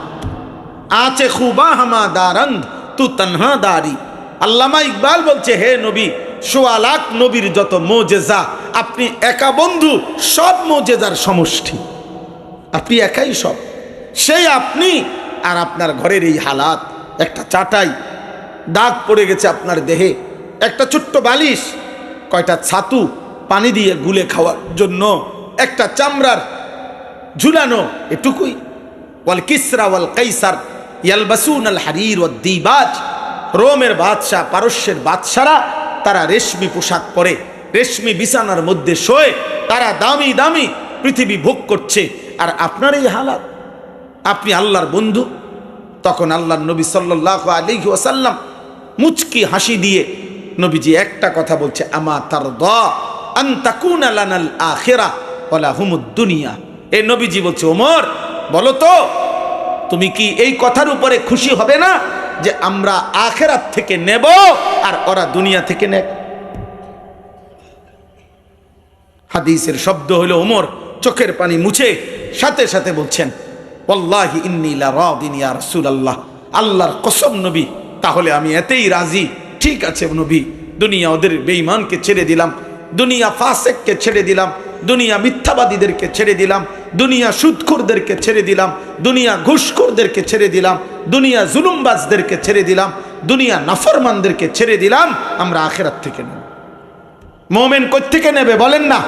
আছে। খুবা হামা দারন্দ তু তনহা দারি। আল্লামা ইকবাল বলছে, হে নবী, ১৬ লাখ নবীর যত মুজিজা, আপনি একা বন্ধু সব মুজিজার সমষ্টি, আপনি একাই সব, সেই আপনি। আর আপনার ঘরের এই হালাত, একটা চাটাই দাগ পড়ে গেছে আপনার দেহে, একটা ছোট্ট বালিশ, কয়টা ছাতু পানি দিয়ে গুলে খাওয়ার জন্য, একটা চামড়ার ঝুলানো, এটুকুই। ওয়াল কিসরা ওয়াল কাইসার ইয়ালবাসুন আল হারির ওয়াদ দিবাজ, রোমের বাদশাহ, পারস্যের বাদশারা তারা রেশমি পোশাক পরে, রেশমি বিছানার মধ্যে শোয়ে, তারা দামি দামি পৃথিবী ভোগ করছে, আর আপনার এই হালাত। আপনি আল্লাহর বন্ধু। তখন আল্লাহর নবী সাল্লাল্লাহু আলাইহি ওয়াসাল্লাম মুচকি হাসি দিয়ে নবীজি একটা কথা বলছে, আমা তারদা আন তাকুনা লানাল আখিরা ওয়া লাহুমুদ দুনিয়া। এই নবীজি বলছে, ওমর বলো তো, তুমি কি এই কথার উপরে খুশি হবে না যে আমরা আখিরাত থেকে নেব আর ওরা দুনিয়া থেকে নেয়? হাদিসের শব্দ হলো, ওমর চোখের পানি মুছে সাথে সাথে বলছেন, ওয়াল্লাহি ইন্নী লা রাদিন ইয়া রাসূলুল্লাহ, আল্লাহর কসম নবী, তাহলে আমি এতেই রাজি। ঠিক আছে নবী, দুনিয়া ওদের বেঈমানকে ছেড়ে দিলাম, দুনিয়া ফাসেককে ছেড়ে দিলাম, দুনিয়া মিথ্যাবাদীদেরকে ছেড়ে দিলাম, দুনিয়া সুদখোরদেরকে ছেড়ে দিলাম, দুনিয়া ঘুষখোরদেরকে ছেড়ে দিলাম, দুনিয়া জুলুমবাজদেরকে ছেড়ে দিলাম, দুনিয়া নাফরমানদেরকে ছেড়ে দিলাম, আমরা আখিরাত থেকে নেব। মুমিন কোত্থেকে নেবে বলেন না?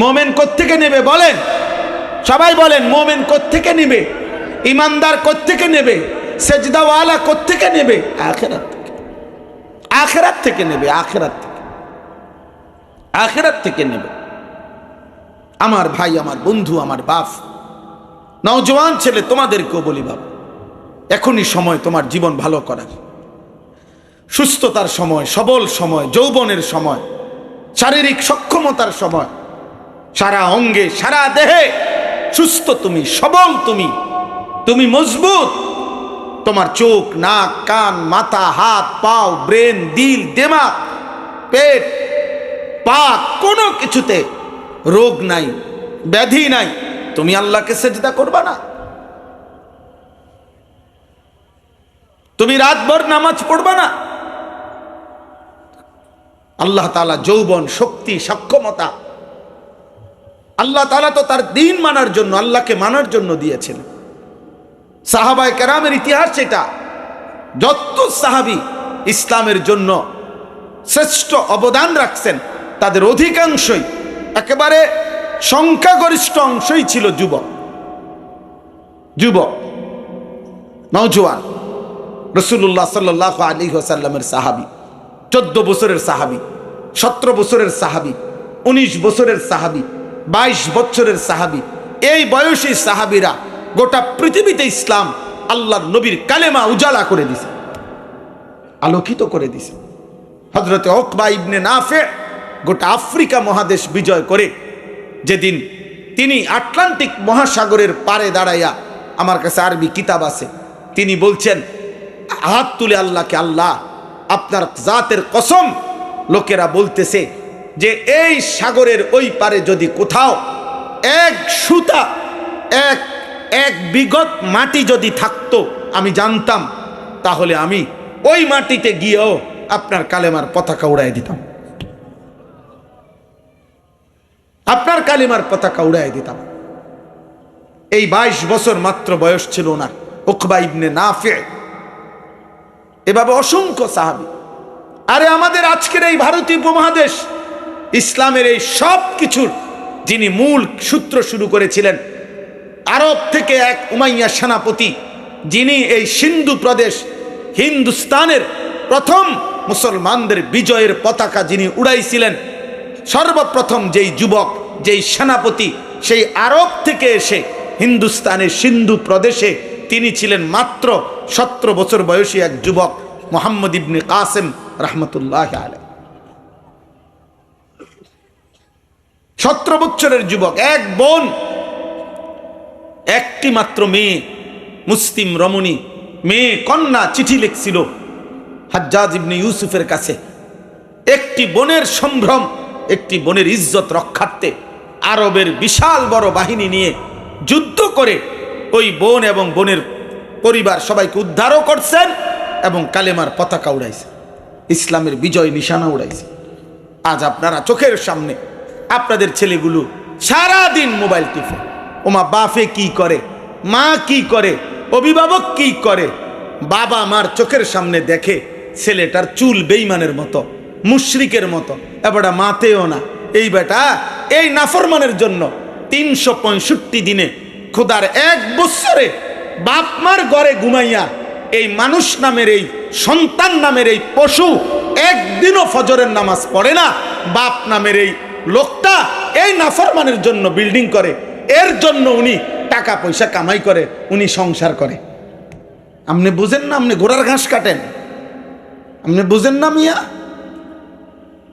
মুমিন কোত্থেকে নেবে বলেন? সবাই বলেন, মুমিন কোত্থেকে নেবে? ইমানদার কোত্থেকে নেবে? সেজদাওয়ালা কোত্থেকে নেবে? আখিরাত থেকে। আখিরাত থেকে নেবে, আখিরাত থেকে, আখিরাত থেকে নেবে। আমার ভাই, আমার বন্ধু, আমার বাপ, নওজোয়ান ছেলে, তোমাদেরকেও বলি বাবা, এখনই সময় তোমার জীবন ভালো করার, সুস্থতার সময়, সবল সময়, যৌবনের সময়, শারীরিক সক্ষমতার সময়, সারা অঙ্গে সারা দেহে সুস্থ তুমি, সবল তুমি মজবুত। তোমার চোখ, নাক, কান, মাথা, হাত, পাও, ব্রেন, দিল, দিমাগ, পেট, পা, কোনো কিছুতে রোগ নাই, ব্যাধি নাই, তুমি আল্লাহকে সেজদা করবা না? তুমি রাতভর নামাজ পড়বা না? আল্লাহ তাআলা যৌবন, শক্তি, সক্ষমতা আল্লাহ তাআলা তো তার দ্বীন মানার জন্য, আল্লাহকে মানার জন্য দিয়েছেন। সাহাবায়ে কেরামের ইতিহাস এটা, যত সাহাবী ইসলামের জন্য শ্রেষ্ঠ অবদান রাখছেন, তাদের অধিকাংশই, একেবারে সংখ্যাগরিষ্ঠ অংশই ছিল যুবক, নওজোয়ান। রাসূলুল্লাহ সাল্লাল্লাহু আলাইহি ওয়াসাল্লামের সাহাবী, 14 বছরের সাহাবী, 17 বছরের সাহাবী, 19 বছরের সাহাবী, 22 বছরের সাহাবী, এই বয়সী সাহাবীরা গোটা পৃথিবীতে ইসলাম, আল্লাহর নবীর কালেমা উজালা করে দিছে, আলোকিত করে দিছে। হযরতে উকবা ইবনে নাফে গোটা আফ্রিকা মহাদেশ বিজয় করে যেদিন তিনি আটলান্টিক মহাসাগরের পারে দাঁড়াইয়া, আমার কাছে আরবি কিতাব আছে, তিনি বলছেন, হাত তুলে আল্লাহকে, আল্লাহ আপনার জাতের কসম, লোকেরা বলতেছে যে এই সাগরের ওই পারে যদি কোথাও এক সুতা, এক বিগত মাটি যদি থাকতো, আমি জানতাম, তাহলে আমি ওই মাটিতে গিয়েও আপনার কালেমার পতাকা উড়াই দিতাম, আপনার কালেমার পতাকা উড়াই দিতাম। এই 22 বছর মাত্র বয়স ছিল না উকবা ইবনে নাফে। এভাবে অসংখ্য সাহাবী। আরে আমাদের আজকের এই ভারতীয় উপমহাদেশ, ইসলামের এই সব কিছুর যিনি মূল সূত্র শুরু করেছিলেন, আরব থেকে এক উমাইয়া সেনাপতি, যিনি এই সিন্ধু প্রদেশ, হিন্দুস্তানের প্রথম মুসলমানদের বিজয়ের পতাকা যিনি উড়াইছিলেন, সর্বপ্রথম যেই যুবক, যেই সেনাপতি, সেই আরব থেকে এসে হিন্দুস্তানের সিন্ধু প্রদেশে তিনি ছিলেন মাত্র 17 বছর বয়সী এক যুবক, মুহাম্মদ ইবনে কাসেম রাহমাতুল্লাহ আলাইহি। 17 বছরের যুবক, এক বোন, একটি মাত্র মেয়ে, মুসলিম রমণী, মেয়ে কন্যা চিঠি লিখছিল হাজ্জাজ ইবনে ইউসুফের কাছে। একটি বোনের সম্ভ্রম, একটি বোনের ইজ্জত রক্ষার্থে আরবের বিশাল বড় বাহিনী নিয়ে যুদ্ধ করে ওই বোন এবং বোনের পরিবার সবাইকে উদ্ধারও করছেন এবং কালেমার পতাকা উড়াইছে, ইসলামের বিজয় নিশানা উড়াইছে। আজ আপনারা চোখের সামনে আপনাদের ছেলেগুলো সারা দিন মোবাইল টিপে, ওমা বাপে কি করে, মা কি করে, অভিভাবক কি করে, বাবা মার চোখের সামনে দেখে ছেলেটার চুল বেঈমানের মতো, মুশরিকের মতো, এবারে মাতেও না। এই বেটা এই নাফরমানের জন্য 365 দিনে খোদার 1 বছরে বাপ মার ঘরে ঘুমাইয়া এই মানুষ নামের, এই সন্তান নামের এই পশু একদিনও ফজরের নামাজ পড়ে না। বাপ নামের এই লোকটা এই নাফরমানের জন্য বিল্ডিং করে, এর জন্য উনি টাকা পয়সা কামাই করে, উনি সংসার করে। আপনি বুঝেন না? আপনি ঘোড়ার ঘাস কাটেন, আপনি বুঝেন না মিয়া?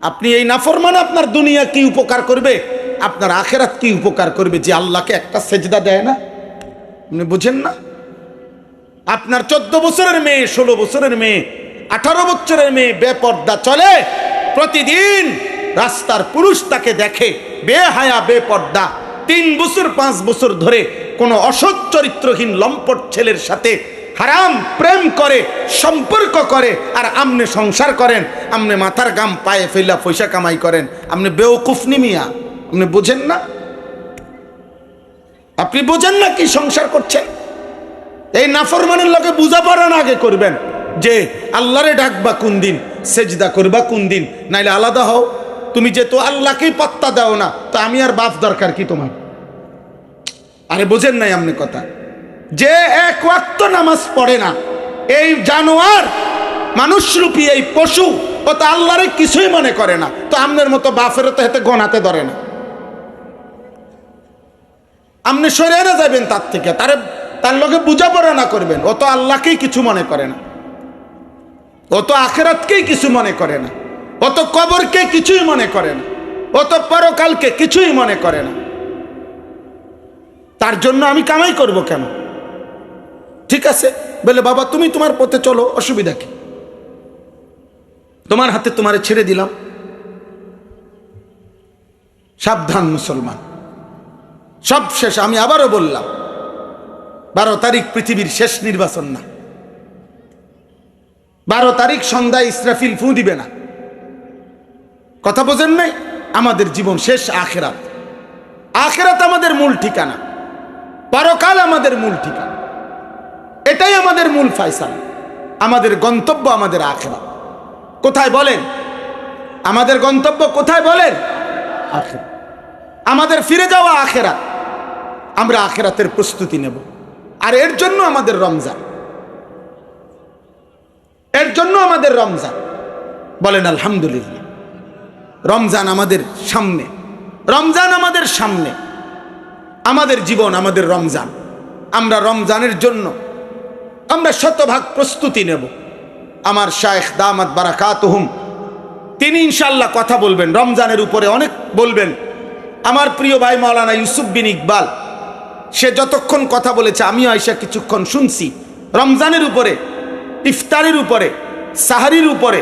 আপনি এই নাফরমান আপনার দুনিয়া কি উপকার করবে, আপনার আখেরাত কি উপকার করবে, যে আল্লাহকে একটা সেজদা দেয় না? আপনি বুঝেন না? আপনার 14 বছরের মেয়ে, 16 বছরের মেয়ে, 18 বছরের মেয়ে বেপর্দা চলে, প্রতিদিন রাস্তার পুরুষ তাকে দেখে বেহায়া বেপর্দা, 3 বছর 5 বছর ধরে কোনো অসৎ চরিত্রহীন লম্পট ছেলের সাথে হারাম প্রেম করে, সম্পর্ক করে, আর আমনে সংসার করেন, আমনে মাথার গাম পায়ে ফেলা পয়সা কামাই করেন, আপনি বেওকুফ নি মিয়া? আপনি বোঝেন না? আপনি বোঝেন না কি সংসার করছেন? এই নাফরমানের লগে বুঝাপড়া আগে করবেন যে আল্লাহরে ডাকবা কোন দিন, সেজদা করবা কোন দিন, নাইলে আলাদা হও। তুমি যেহেতু আল্লাহকেই পাত্তা দাও না, তো আমি আর বাপ দরকার কি তোমার? আরে বোঝেন নাই আপনি কথা? যে এক ওয়াক্ত নামাজ পড়ে না, এই জানোয়ার মানুষরূপী এই পশু, ও তো আল্লাহরে কিছুই মনে করে না, তো আমনের মতো বাপেরও তো হাতে গনাতে ধরে না। আপনি সরে না যাবেন তার থেকে, তার লগে বুঝাপড়া না করবেন। ও তো আল্লাহকেই কিছু মনে করে না, ও তো আখিরাতকেই কিছু মনে করে না, ও তো কবরকে কিছুই মনে করে না, ও তো পরকালকে কিছুই মনে করে না। তার জন্য আমি কামাই করব কেন? ঠিক আছে বলে, বাবা তুমি তোমার পথে চলো, অসুবিধা কি? তোমার হাতে তোমারে ছেড়ে দিলাম। সাবধান মুসলমান, সব শেষ। আমি আবারও বললাম, 12 তারিখ পৃথিবীর শেষ নির্বাচন না। 12 তারিখ সন্ধ্যায় ইসরাফিল ফু দিবে না। কথা বোঝেন নাই? আমাদের জীবন শেষ। আখিরাত, আখিরাত আমাদের মূল ঠিকানা, পরকাল আমাদের মূল ঠিকানা, এটাই আমাদের মূল ফয়সালা। আমাদের গন্তব্য আমাদের আখিরাত। কোথায় বলেন? আমাদের গন্তব্য কোথায় বলেন? আখিরাত। আমাদের ফিরে যাওয়া আখিরাত। আমরা আখিরাতের প্রস্তুতি নেব, আর এর জন্য আমাদের রমজান, এর জন্য আমাদের রমজান। বলেন আলহামদুলিল্লাহ। রমজান আমাদের সামনে, রমজান আমাদের সামনে, আমাদের জীবন আমাদের রমজান। আমরা রমজানের জন্য আমরা শতভাগ প্রস্তুতি নেব। আমার শায়েখ দামাত বারাকাতুহুম তিনি ইনশাআল্লাহ কথা বলবেন রমজানের উপরে, অনেক বলবেন। আমার প্রিয় ভাই মাওলানা ইউসুফ বিন ইকবাল, সে যতক্ষণ কথা বলেছে আমিও আয়সা কিছুক্ষণ শুনছি। রমজানের উপরে, ইফতারের উপরে, সাহারির উপরে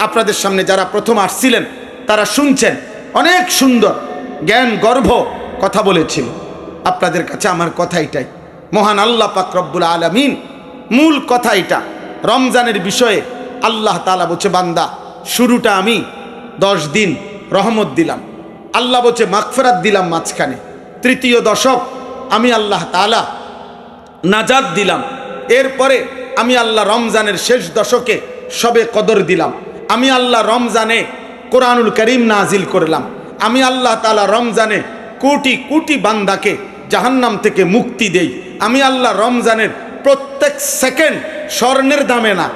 আপনাদের সামনে যারা প্রথম আসছিলেন তারা শুনছেন, অনেক সুন্দর জ্ঞান গর্ভ কথা বলেছিল। আপনাদের কাছে আমার কথা এটাই, মহান আল্লাহ পাক রব্বুল আলামিন মূল কথা এটা। রমজানের বিষয়ে আল্লাহ তাআলা বলছে, বান্দা শুরুটা আমি 10 দিন রহমত দিলাম, আল্লাহ বলছে মাগফিরাত দিলাম মাঝখানে, তৃতীয় দশক আমি আল্লাহ তাআলা নাজাত দিলাম, এরপরে আমি আল্লাহ রমজানের শেষ দশকে সবে কদর দিলাম, আমি আল্লাহ রমজানে কোরআনুল করিম নাজিল করলাম, আমি আল্লাহ তাআলা রমজানে কোটি কোটি বান্দাকে জাহান্নাম থেকে মুক্তি দেই, আমি আল্লাহ রমজানের প্রত্যেক সেকেন্ড স্বর্ণের দামে না,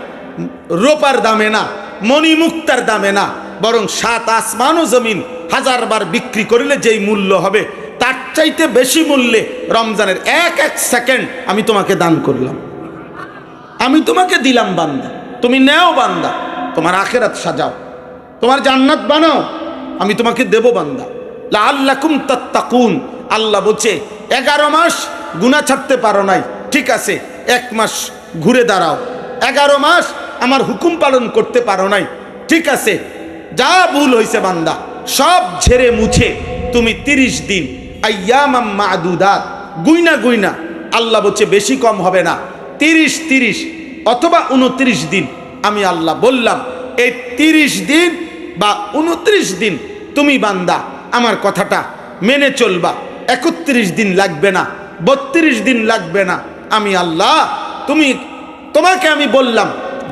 রূপার দামে না, মণিমুক্তার দামে না, বরং 7 আসমান ও জমিন 1000 বার বিক্রি করলে যেই মূল্য হবে তার চাইতে বেশি মূল্যে রমজানের এক এক সেকেন্ড আমি তোমাকে দান করলাম, আমি তোমাকে দিলাম বান্দা, তুমি নেও বান্দা, তোমার আখিরাত সাজাও, তোমার জান্নাত বানাও, আমি তোমাকে দেব বান্দা। লাআল্লাকুম তাত্তাকুন। আল্লাহ বলছে 11 মাস গুনাহ ছাড়তে পারো নাই, ঠিক আছে 1 মাস ঘুরে দাঁড়াও। 11 মাস আমার হুকুম পালন করতে পারো নাই, ঠিক আছে যা ভুল হয়েছে বান্দা সব ঝেড়ে মুছে তুমি 30 দিন আইয়ামাম মাদুদাত গুইনা গুইনা, আল্লাহ বলছে বেশি কম হবে না, 30 অথবা 29 দিন আমি আল্লাহ বললাম, এই 30 দিন বা 29 দিন তুমি বান্দা আমার কথাটা মেনে চলবা। 31 দিন লাগবে না, 32 দিন লাগবে না, আমি আল্লাহ তোমাকে আমি বললাম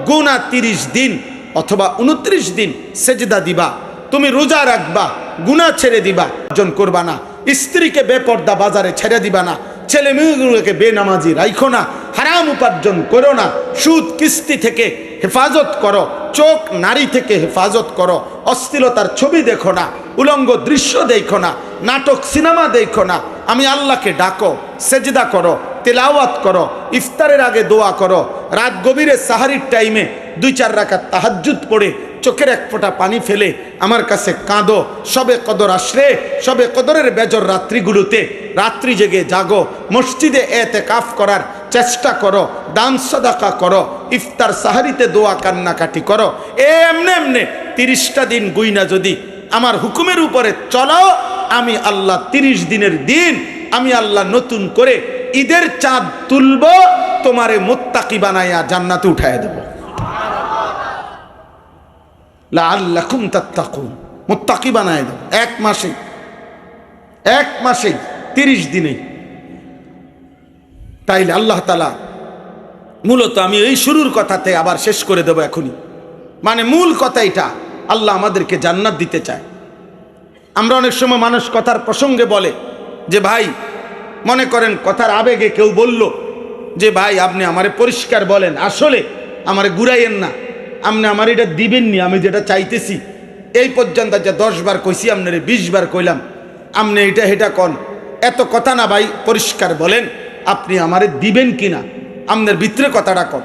গোনা 30 দিন অথবা 29 দিন সেজদা দিবা, তুমি রোজা রাখবা, গুনাহ ছেড়ে দিবা, অর্জন করবা না, স্ত্রীকে বেপর্দা বাজারে ছেড়ে দিবা না, ছেলে মেয়েগুলোকে বেনামাজি রাখো না, হারাম উপার্জন করো না, সুদ কিস্তি থেকে হেফাজত করো, চোখ নারী থেকে হেফাজত করো, অশ্লীলতার ছবি দেখো না, উলঙ্গ দৃশ্য দেখো না, নাটক সিনেমা দেখো না, আমি আল্লাহকে ডাকো, সেজদা করো, তেলাওয়াত করো, ইফতারের আগে দোয়া করো, রাত গভীরে সাহারির টাইমে 2-4 রাকাত তাহাজ্জুদ পড়ে চোখের এক ফোঁটা পানি ফেলে আমার কাছে কাঁদো, সবে কদর আসরে, সবে কদরের বেজর রাত্রিগুলোতে রাত্রি জেগে জাগো, মসজিদে এতেকাফ করার চেষ্টা করো, দান সাদাকা করো, ইফতার সাহারিতে দোয়া কান্নাকাটি করো, এমনে 30টা দিন গুইনা যদি আমার হুকুমের উপরে চলো, আমি আল্লাহ 30 দিনের দিন আমি আল্লাহ নতুন করে ঈদের চাঁদ তুলব, তোমারে মুত্তাকি বানাইয়া জান্নাতে উঠায় দেব। লাআল্লাকুম তাত্তাকুন, মুত্তাকি বানায় দেব। এক মাসে 30 দিনে। তাইলে আল্লাহ তাআলা মূলত, আমি এই শুরুর কথাতে আবার শেষ করে দেব এখনই, মানে মূল কথা এটা, আল্লাহ আমাদেরকে জান্নাত দিতে চায়। আমরা অনেক সময় মানুষ কথার প্রসঙ্গে বলে যে ভাই, মনে করেন কথার আবেগে কেউ বলল যে ভাই আপনি আমারে পরিষ্কার বলেন, আসলে আমারে ঘুরাইয়েন না, আপনি আমার এটা দিবেননি, আমি যেটা চাইতেছি এই পর্যন্ত যে 10 বার কইছি আপনারে 20 বার কইলাম, আপনি এটা হেটা কন, এত কথা না ভাই, পরিষ্কার বলেন আপনি আমারে দিবেন কিনা, আপনার ভিতরে কথাটা কন।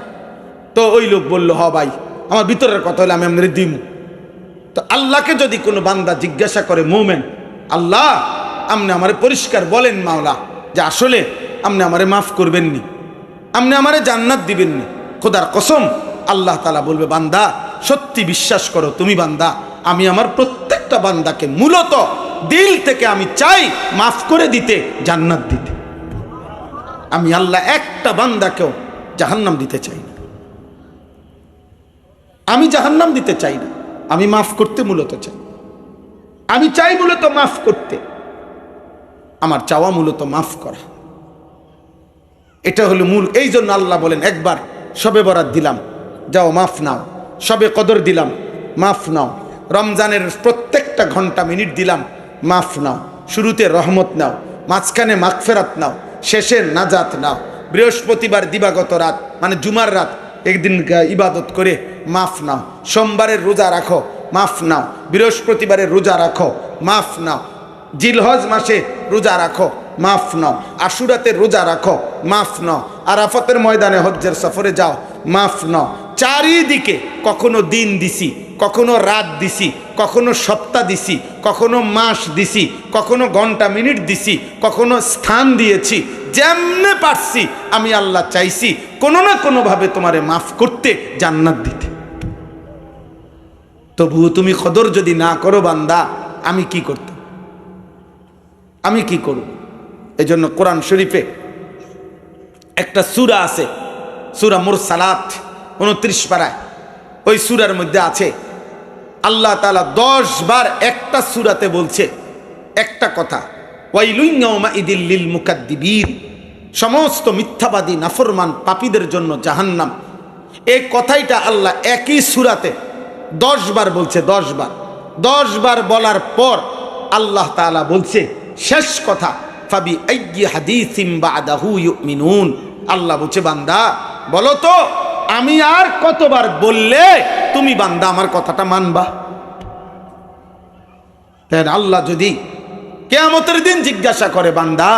তো ওই লোক বলল, হ ভাই আমার ভিতরের কথা হলে আমি আপনারে দিব। তো আল্লাহকে যদি কোনো বান্দা জিজ্ঞাসা করে, মোমেন আল্লাহ আপনি আমারে পরিষ্কার বলেন মাওলা, যে আসলে আপনি আমারে মাফ করবেননি, আপনি আমারে জান্নাত দিবেননি, খোদার কসম আল্লাহ তাআলা বলবে, বান্দা সত্যি বিশ্বাস করো তুমি বান্দা, আমি আমার প্রত্যেকটা বান্দাকে মূলত দিল থেকে আমি চাই মাফ করে দিতে, জান্নাত দিতে। আমি আল্লাহ একটা বান্দাকেও জাহান্নাম দিতে চাই না, আমি জাহান্নাম দিতে চাই না, আমি মাফ করতে মূলত চাই। আমি চাই মূলত মাফ করতে, আমার চাওয়া মূলত মাফ করা, এটা হলো মূল। এই জন্য আল্লাহ বলেন, একবার শবে বরাত দিলাম, যাও মাফ নাও, শবে কদর দিলাম, মাফ নাও, রমজানের প্রত্যেকটা ঘন্টা মিনিট দিলাম, মাফ নাও। শুরুতে রহমত নাও, মাঝখানে মাগফিরাত নাও, শেষে নাজাত নাও। বৃহস্পতিবার দিবাগত রাত মানে জুমার রাত একদিন ইবাদত করে মাফ নাও। সোমবারের রোজা রাখো, মাফ নাও। বৃহস্পতিবারের রোজা রাখো, মাফ নাও। জিলহজ মাসে রোজা রাখো, মাফ নাও। আশুরাতে রোজা রাখো, মাফ নাও। আরাফাতের ময়দানে হজ্জের সফরে যাও, মাফ নাও। চারিদিকে কখনো দিন দিছি, কখনো রাত দিছি, কখনো সপ্তাহ দিছি, কখনো মাস দিছি, কখনো ঘন্টা মিনিট দিছি, কখনো স্থান দিয়েছি। যেমনে পারছি আমি আল্লাহ চাইছি কোনো না কোনোভাবে তোমারে মাফ করতে, জান্নাত দিতে। তবুও তুমি কদর যদি না করো বান্দা, আমি কি করতাম, আমি কি করব? এই জন্য কোরআন শরীফে একটা সূরা আছে, সূরা মুরসালাত 29 পারায়। ওই সূরার মধ্যে আছে আল্লাহ তাআলা 10 বার একটা সূরাতে বলছে একটা কথা, ওয়াইলুন ইয়াউমাইদিল লিল মুকাদ্দিবিন, সমস্ত মিথ্যাবাদী নাফরমান পাপীদের জন্য জাহান্নাম। এই কথাইটা আল্লাহ একই সূরাতে 10 বার বলছে। 10 বার, 10 বার বলার পর আল্লাহ তাআলা বলছে শেষ কথা, ফাবি আইয়ি হাদিসিম বাদাহু ইউমিনুন। আল্লাহ বলছে, বান্দা বলো তো আমি আর কতবার বললে তুমি বান্দা আমার কথাটা মানবা? তাই আল্লাহ যদি কিয়ামতের দিন জিজ্ঞাসা করে, বান্দা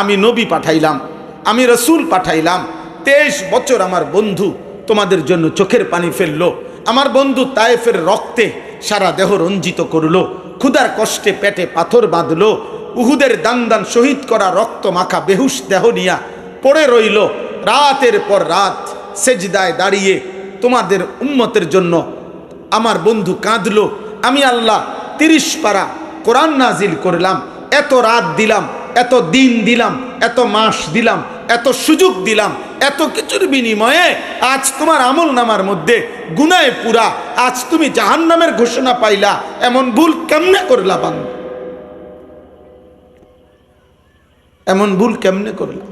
আমি নবী পাঠাইলাম, আমি রসুল পাঠাইলাম, 23 বছর আমার বন্ধু তোমাদের জন্য চোখের পানি ফেললো, আমার বন্ধু তায়েফের রক্তে সারা দেহ রঞ্জিত করলো, ক্ষুধার কষ্টে পেটে পাথর বাঁধলো, উহুদের দান দান শহীদ করা রক্ত মাখা বেহুশ দেহ নিয়া পড়ে রইল, রাতের পর রাত সেজদায় দাঁড়িয়ে তোমাদের উম্মতের জন্য আমার বন্ধু কাঁদলো। আমি আল্লাহ 30 পারা কোরআন নাজিল করলাম, এত রাত দিলাম, এত দিন দিলাম, এত মাস দিলাম, এত সুযোগ দিলাম, এত কিছুর বিনিময়ে আজ তোমার আমল নামার মধ্যে গুনাহে পুরা, আজ তুমি জাহান্নামের ঘোষণা পাইলা, এমন ভুল কেমনে করলা বান্দা? এমন ভুল কেমনে করলা?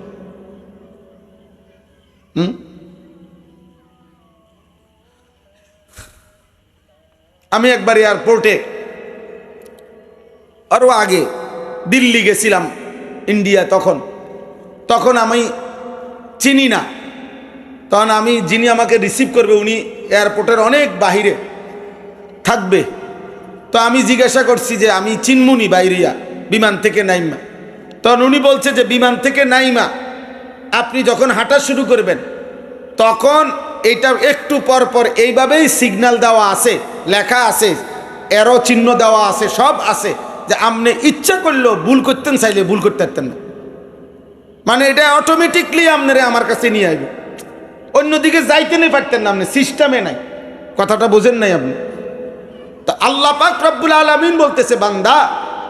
আমি একবার এয়ারপোর্টে, আরো আগে দিল্লি গেছিলাম, ইন্ডিয়া, তখন আমি চিনি না, তখন আমি যিনি আমাকে রিসিভ করবে উনি এয়ারপোর্টের অনেক বাহিরে থাকবে। তো আমি জিজ্ঞাসা করছি যে আমি চিনমুনি বাইরিয়া বিমান থেকে নাইমা। তখন উনি বলছে যে বিমান থেকে নাইমা আপনি যখন হাঁটা শুরু করবেন তখন এইটা একটু পর পর এইভাবেই সিগন্যাল দেওয়া আছে, লেখা আছে, এরো চিহ্ন দেওয়া আছে, সব আছে, যে আপনি ইচ্ছা করলেও ভুল করতেন, চাইলে ভুল করতে পারতেন না। মানে এটা অটোমেটিকলি আপনারা আমার কাছে নিয়ে আসবে, অন্যদিকে যাইতে নেই পারতেন না, আপনি সিস্টেমে নাই। কথাটা বোঝেন নাই আপনি? তো আল্লাহ পাক রব্বুল আলামিন বলতেছে, বান্দা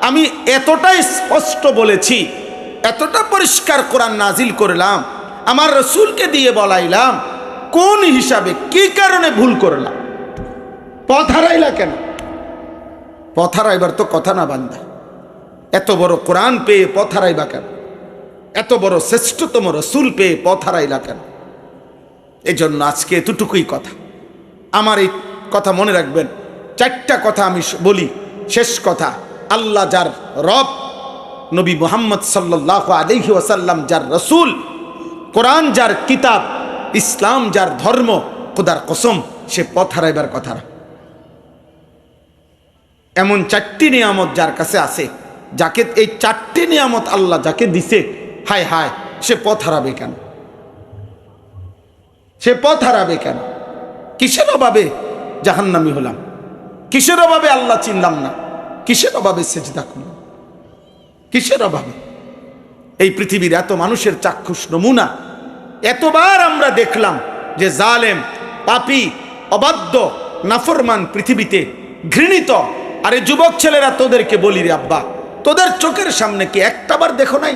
আমি এতটাই স্পষ্ট বলেছি, এতটা পরিষ্কার কোরআন নাজিল করলাম, আমার রসুলকে দিয়ে বলাইলাম, কোন হিসাবে কি কারণে ভুল করলাম? পথ হারাইলা কেন? পথ হারাইবার তো কথা না বান্দা। এত বড় কোরআন পেয়ে পথ হারাইবা কেন? এত বড় শ্রেষ্ঠতম রসুল পেয়ে পথ হারাইলা কেন? এই জন্য আজকে এতটুকুই কথা। আমার এই কথা মনে রাখবেন, চারটা কথা আমি বলি, শেষ কথা। আল্লাহ যার রব, নবী মুহাম্মদ সাল্লাল্লাহু আলাইহি ওয়াসাল্লাম যার রসুল, কোরআন যার কিতাব, ইসলাম যার ধর্ম, খোদার কসম সে পথ হারাইবার কথা না। এমন চারটি নিয়ামত যার কাছে আছে, যাকে এই চারটি নিয়ামত আল্লাহ যাকে দিছে, হায় হায়, সে পথ হারাবে কেন? সে পথ হারাবে কেন? কিসের অভাবে জাহান্নামী হলাম? কিসের অভাবে আল্লাহ চিনলাম না? কিসের অভাবে সেজদা করলাম? কিসের অভাবে? এই পৃথিবীর এত মানুষের চাক্ষুষ নমুনা এতবার আমরা দেখলাম যে জালেম, পাপী, অবাধ্য, নাফরমান পৃথিবীতে ঘৃণিত। আরে যুবক ছেলেরা, তোদেরকে বলি রে আব্বা, তোদের চোখের সামনে কি একটাবার দেখো নাই?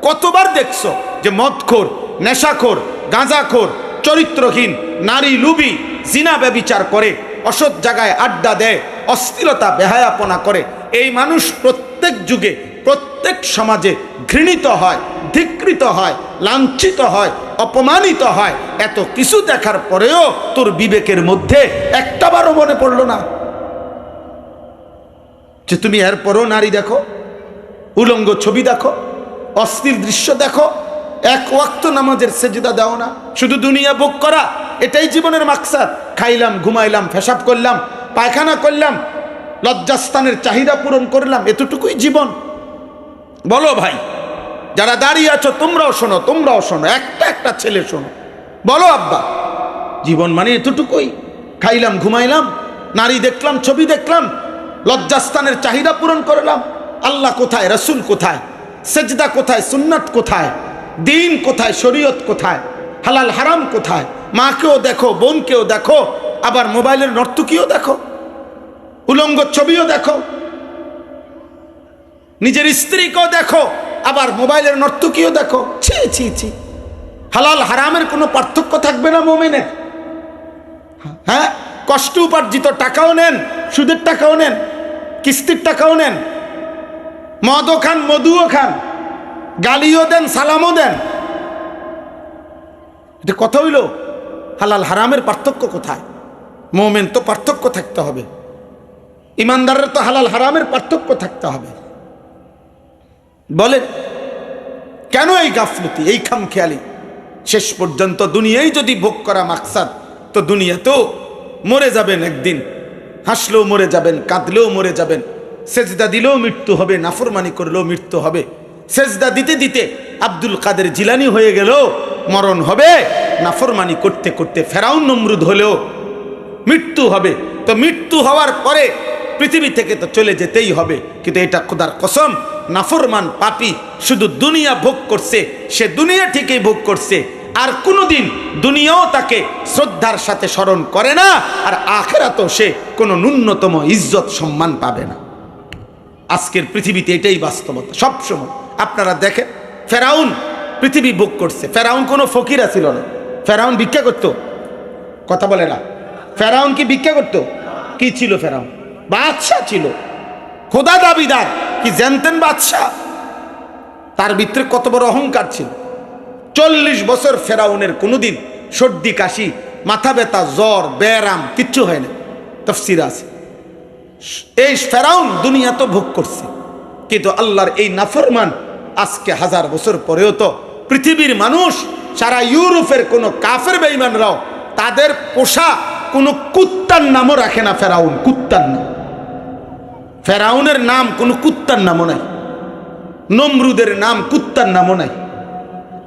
কতবার দেখছো যে মদখোর, নেশাখোর, গাঁজাখোর, চরিত্রহীন, নারী লুবি, জিনা ব্যভিচার করে, অসৎ জায়গায় আড্ডা দেয়, অশ্লীলতা বেহায়াপনা করে। এই মানুষ প্রত্যেক যুগে, প্রত্যেক সমাজে ঘৃণিত হয়, ধিক্কৃত হয়, লাঞ্ছিত হয়, অপমানিত হয়। এত কিছু দেখার পরেও তোর বিবেকের মধ্যে একটাবারও মনে পড়লো না যে তুমি এরপরও নারী দেখো, উলঙ্গ ছবি দেখো, অশ্লীল দৃশ্য দেখো, এক ওয়াক্ত নামাজের সেজদা দাও না, শুধু দুনিয়া ভোগ করা, এটাই জীবনের মাকসাদ। খাইলাম, ঘুমাইলাম, পেশাব করলাম, পায়খানা করলাম, লজ্জাস্থানের চাহিদা পূরণ করলাম, এতটুকুই জীবন? বলো ভাই, যারা দাঁড়িয়ে আছো তোমরাও শোনো, তোমরাও শোনো, একটা একটা ছেলে শোনো, বলো আব্বা, জীবন মানে এতটুকুই? খাইলাম, ঘুমাইলাম, নারী দেখলাম, ছবি দেখলাম, লজ্জাস্থানের চাহিদা পূরণ করলাম। আল্লাহ কোথায়? রসুল কোথায়? সেজদা কোথায়? সুন্নাত কোথায়? দিন কোথায়? শরীয়ত কোথায়? হালাল হারাম কোথায়? মাকেও দেখো, বোনকেও দেখো, আবার মোবাইলের নর্তকীও দেখো, উলঙ্গ ছবিও দেখো, নিজের স্ত্রীকেও দেখো, আবার মোবাইলের নর্তকীও দেখো। ছি ছি ছি! হালাল হারামের কোনো পার্থক্য থাকবে না মুমিনের? হ্যাঁ, কষ্ট উপার্জিত টাকাও নেন, সুদের টাকাও নেন, কিস্তির টাকাও নেন, মদও খান, মধুও খান, গালিও দেন, সালামও দেন। এটা কথা হইল? হালাল হারামের পার্থক্য কোথায়? মুমিন তো পার্থক্য থাকতে হবে, ইমানদারের তো হালাল হারামের পার্থক্য থাকতে হবে। বলেন কেন এই গাফলতি, এই খামখেয়ালি? শেষ পর্যন্ত দুনিয়ায় যদি ভোগ করা মাকসাদ, তো দুনিয়া তো মরে যাবেন একদিন, হাসলেও মরে যাবেন, কাঁদলেও মরে যাবেন, সেজদা দিলেও মৃত্যু হবে, নাফরমানি করলেও মৃত্যু হবে। সেজদা দিতে দিতে আব্দুল কাদের জিলানি হয়ে গেলেও মরণ হবে, নাফরমানি করতে করতে ফেরাউন নমরুদ হলেও মৃত্যু হবে। তো মৃত্যু হওয়ার পরে পৃথিবী থেকে তো চলে যেতেই হবে, কিন্তু এটা খোদার কসম, নাফরমান পাপী শুধু দুনিয়া ভোগ করছে, সে দুনিয়া ঠিকই ভোগ করছে, আর কোনোদিন দুনিয়াও তাকে শ্রদ্ধার সাথে স্মরণ করে না, আর আখিরাতেও সে কোনো ন্যূনতম ইজ্জত সম্মান পাবে না। আজকের পৃথিবীতে এটাই বাস্তবতা সবসময়। আপনারা দেখেন, ফেরাউন পৃথিবী ভোগ করছে। ফেরাউন কোনো ফকিরা ছিল না, ফেরাউন ভিক্ষা করত। কথা বলে না? ফেরাউন কি ভিক্ষা করত? কি ছিল ফেরাউন? বাদশাহ ছিল, খোদা দাবিদার, কি জানতেন বাদশাহ? তার ভিতরে কত বড় অহংকার ছিল। 40 বছর ফেরাউনের কোনোদিন সর্দি কাশি, মাথা ব্যথা, জ্বর, ব্যারাম কিচ্ছু হয় না, তাফসীর আছে। এই ফেরাউন দুনিয়া তো ভোগ করছে, কিন্তু আল্লাহর এই নাফরমান আজকে 1000 বছর পরেও তো পৃথিবীর মানুষ, সারা ইউরোপের কোনো কাফের বেঈমানরাও তাদের পোষা কোনো কুত্তার নামও রাখে না। ফেরাউন কুত্তার নাম, ফেরাউনের নাম কোনো কুত্তার নামও নাই, নমরুদের নাম কুত্তার নামও নাই,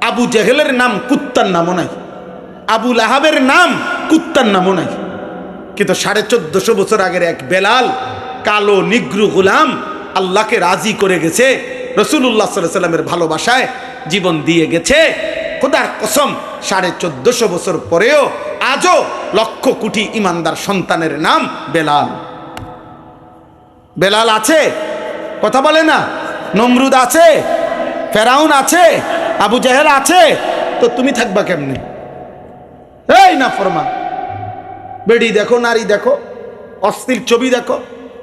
আবু জেহেলের নাম কুত্তার নামও নাই, আবু লাহাবের নাম কুত্তার নামও নাই। কিন্তু 1450 বছর আগের এক বেলাল, কালো নিগ্রু গোলাম, আল্লাহকে রাজি করে গেছে, রাসূলুল্লাহ সাল্লাল্লাহু আলাইহি ওয়াসাল্লামের ভালোবাসায় জীবন দিয়ে গেছে। খোদার কসম, 1450 বছর পরেও আজও লক্ষ কোটি ইমানদার সন্তানের নাম বেলাল। বেলাল আছে? কথা বলে না? নমরুদ আছে, ফেরাউন আছে, আবু জেহেল আছে, তো তুমি থাকবা কেমনে? এই না ফরমান, বেড়ি দেখো, নারী দেখো, অস্থির ছবি দেখো,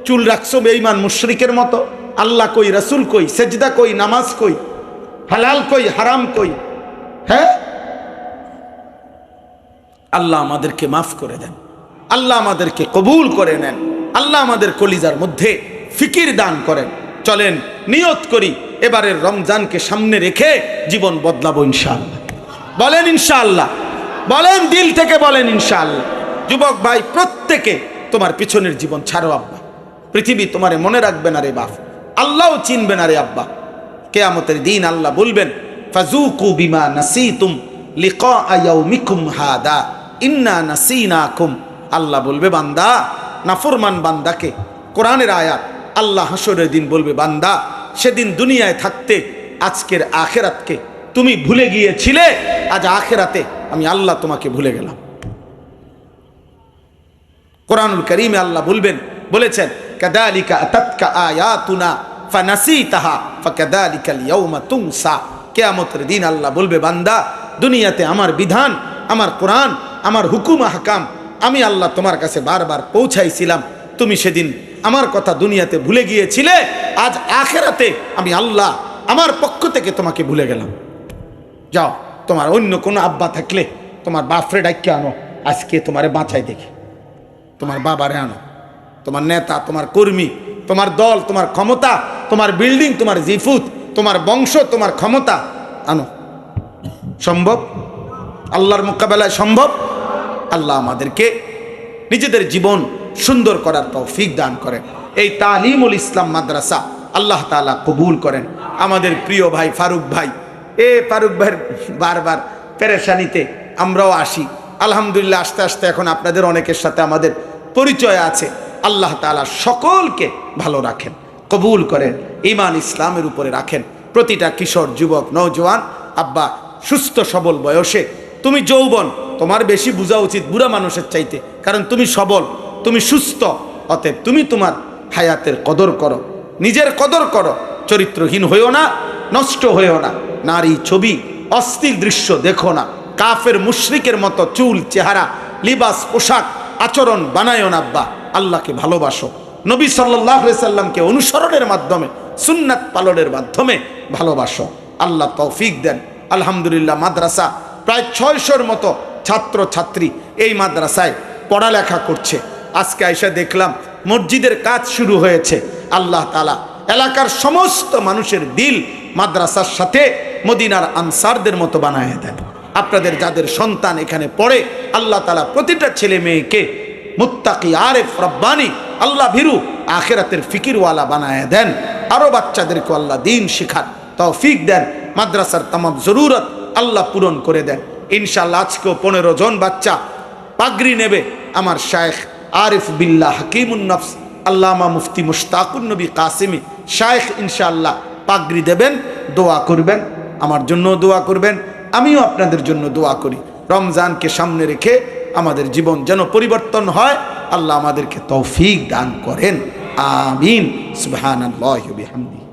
চুল রাখছো বেঈমান মুশরিকের মতো। আল্লাহ কই, রাসূল কই, সেজদা কই, নামাজ কই, হালাল কই, হারাম কই? হ্যাঁ, আল্লাহ আমাদেরকে মাফ করে দেন, আল্লাহ আমাদেরকে কবুল করে নেন, আল্লাহ আমাদের কলিজার মধ্যে ফিকির দান করেন। চলেন নিয়ত করি, এবারের রমজানকে সামনে রেখে জীবন বদলাবো ইনশাআল্লাহ। বলেন ইনশাআল্লাহ, বলেন দিল থেকে বলেন ইনশাআল্লাহ। যুবক ভাই, প্রত্যেকে তোমার পিছনের জীবন ছাড়ো আব্বা, পৃথিবী তোমারে মনে রাখবে না রে বাপ, আল্লাহও চিনবে না রে আব্বা। কিয়ামতের দিন আল্লাহ বলবেন, ফাজুকু বিমা নাসিতুম লিকা ইয়াউমিকুম হাদা ইন্না নাসিনাকুম। আল্লাহ বলবে বান্দা, নাফরমান বান্দাকে, কোরআনের আয়াত, আল্লাহ হাসরের দিন বলবে বান্দা, সেদিন দুনিয়ায় থাকতে আজকের আখেরাতকে তুমি ভুলে গিয়েছিলে, আজ আখেরাতে আমি আল্লাহ তোমাকে ভুলে গেলাম। কোরআনুল কারীমে আল্লাহ বলেছেন, কাযালিকা আতাতকা আয়াতুনা ফানাসিতাহা ফাকাযালিকাল ইয়াউমা তুনসা। কিয়ামতের দিন আল্লাহ বলবে বান্দা, দুনিয়াতে আমার বিধান, আমার কোরআন, আমার হুকুম আহকাম আমি আল্লাহ তোমার কাছে বারবার পৌঁছাইছিলাম, তুমি সেদিন আমার কথা দুনিয়াতে ভুলে গিয়েছিলে, আজ আখেরাতে আমি আল্লাহ আমার পক্ষ থেকে তোমাকে ভুলে গেলাম। যাও, তোমার অন্য কোনো আব্বা থাকলে তোমার বাপরে ডাইকে আনো, আজকে তোমারে বাঁচাই দেখি। তোমার বাবারে আনো, তোমার নেতা, তোমার কর্মী, তোমার দল, তোমার ক্ষমতা, তোমার বিল্ডিং, তোমার জিফুত, তোমার বংশ, তোমার ক্ষমতা আনো। সম্ভব? আল্লাহর মোকাবেলায় সম্ভব? আল্লাহ আমাদেরকে নিজেদের জীবন সুন্দর করার তৌফিক দান করেন। এই তালিমুল ইসলাম মাদ্রাসা আল্লাহ তাআলা কবুল করেন। আমাদের প্রিয় ভাই ফারুক ভাই, ফারুক ভাইয়ের বারবার পেরেশানিতে আমরাও আসি। আলহামদুলিল্লাহ, আস্তে আস্তে এখন আপনাদের অনেকের সাথে আমাদের পরিচয় আছে। আল্লাহ তাআলা সকলকে ভালো রাখেন, কবুল করেন, ঈমান ইসলামের উপরে রাখেন। প্রতিটা কিশোর, যুবক, নওজোয়ান আব্বা, সুস্থ সবল বয়সে তুমি যৌবন, তোমার বেশি বোঝা উচিত বুড়া মানুষের চাইতে, কারণ তুমি সবল, তুমি সুস্থ। অতএব তুমি তোমার হায়াতের কদর করো, নিজের কদর করো, চরিত্রহীন হইও না, নষ্ট হইও না, নারী ছবি অশ্লীল দৃশ্য দেখো না, কাফের মুশরিকের মতো চুল, চেহারা, লিবাস, পোশাক, আচরণ বানায়ও না আব্বা। আল্লাহকে ভালোবাসো, নবী সাল্লাল্লাহু আলাইহি সাল্লামকে অনুসরণের মাধ্যমে, সুন্নাত পালনের মাধ্যমে ভালোবাসো। আল্লাহ তৌফিক দেন। আলহামদুলিল্লাহ, মাদ্রাসা প্রায় 600-র মতো ছাত্র ছাত্রী এই মাদ্রাসায় পড়ালেখা করছে। আজকে আইসা দেখলাম মসজিদের কাজ শুরু হয়েছে। আল্লাহ তাআলা এলাকার সমস্ত মানুষের দিল মাদ্রাসার সাথে মদিনার আনসারদের মতো বানায় দেন। আপনাদের যাদের সন্তান এখানে পড়ে, আল্লাহ তাআলা প্রতিটা ছেলে মেয়েকে মুত্তাকি, আরেফ, রব্বানি, আল্লাহ ভীরু, আখিরাতের ফিকিরওয়ালা বানায় দেন। আরও বাচ্চাদেরকে আল্লাহ দিন শিখার তৌফিক দেন। মাদ্রাসার তামাম জরুরত আল্লাহ পূরণ করে দেন ইনশাআল্লাহ। আজকেও 15 জন বাচ্চা পাগড়ি নেবে। আমার শায়েখ আরিফ বিল্লাহ হাকিমুন নফস আল্লামা মুফতি মুশতাকুন নবী কাসিমি শায়েখ ইনশাআল্লাহ পাগড়ি দেবেন। দোয়া করবেন, আমার জন্য দোয়া করবেন, আমিও আপনাদের জন্য দোয়া করি। রমজানকে সামনে রেখে আমাদের জীবন যেন পরিবর্তন হয়, আল্লাহ আমাদেরকে তৌফিক দান করেন। আমিন। সুবহানাল্লাহি ওয়া বিহামদিহি।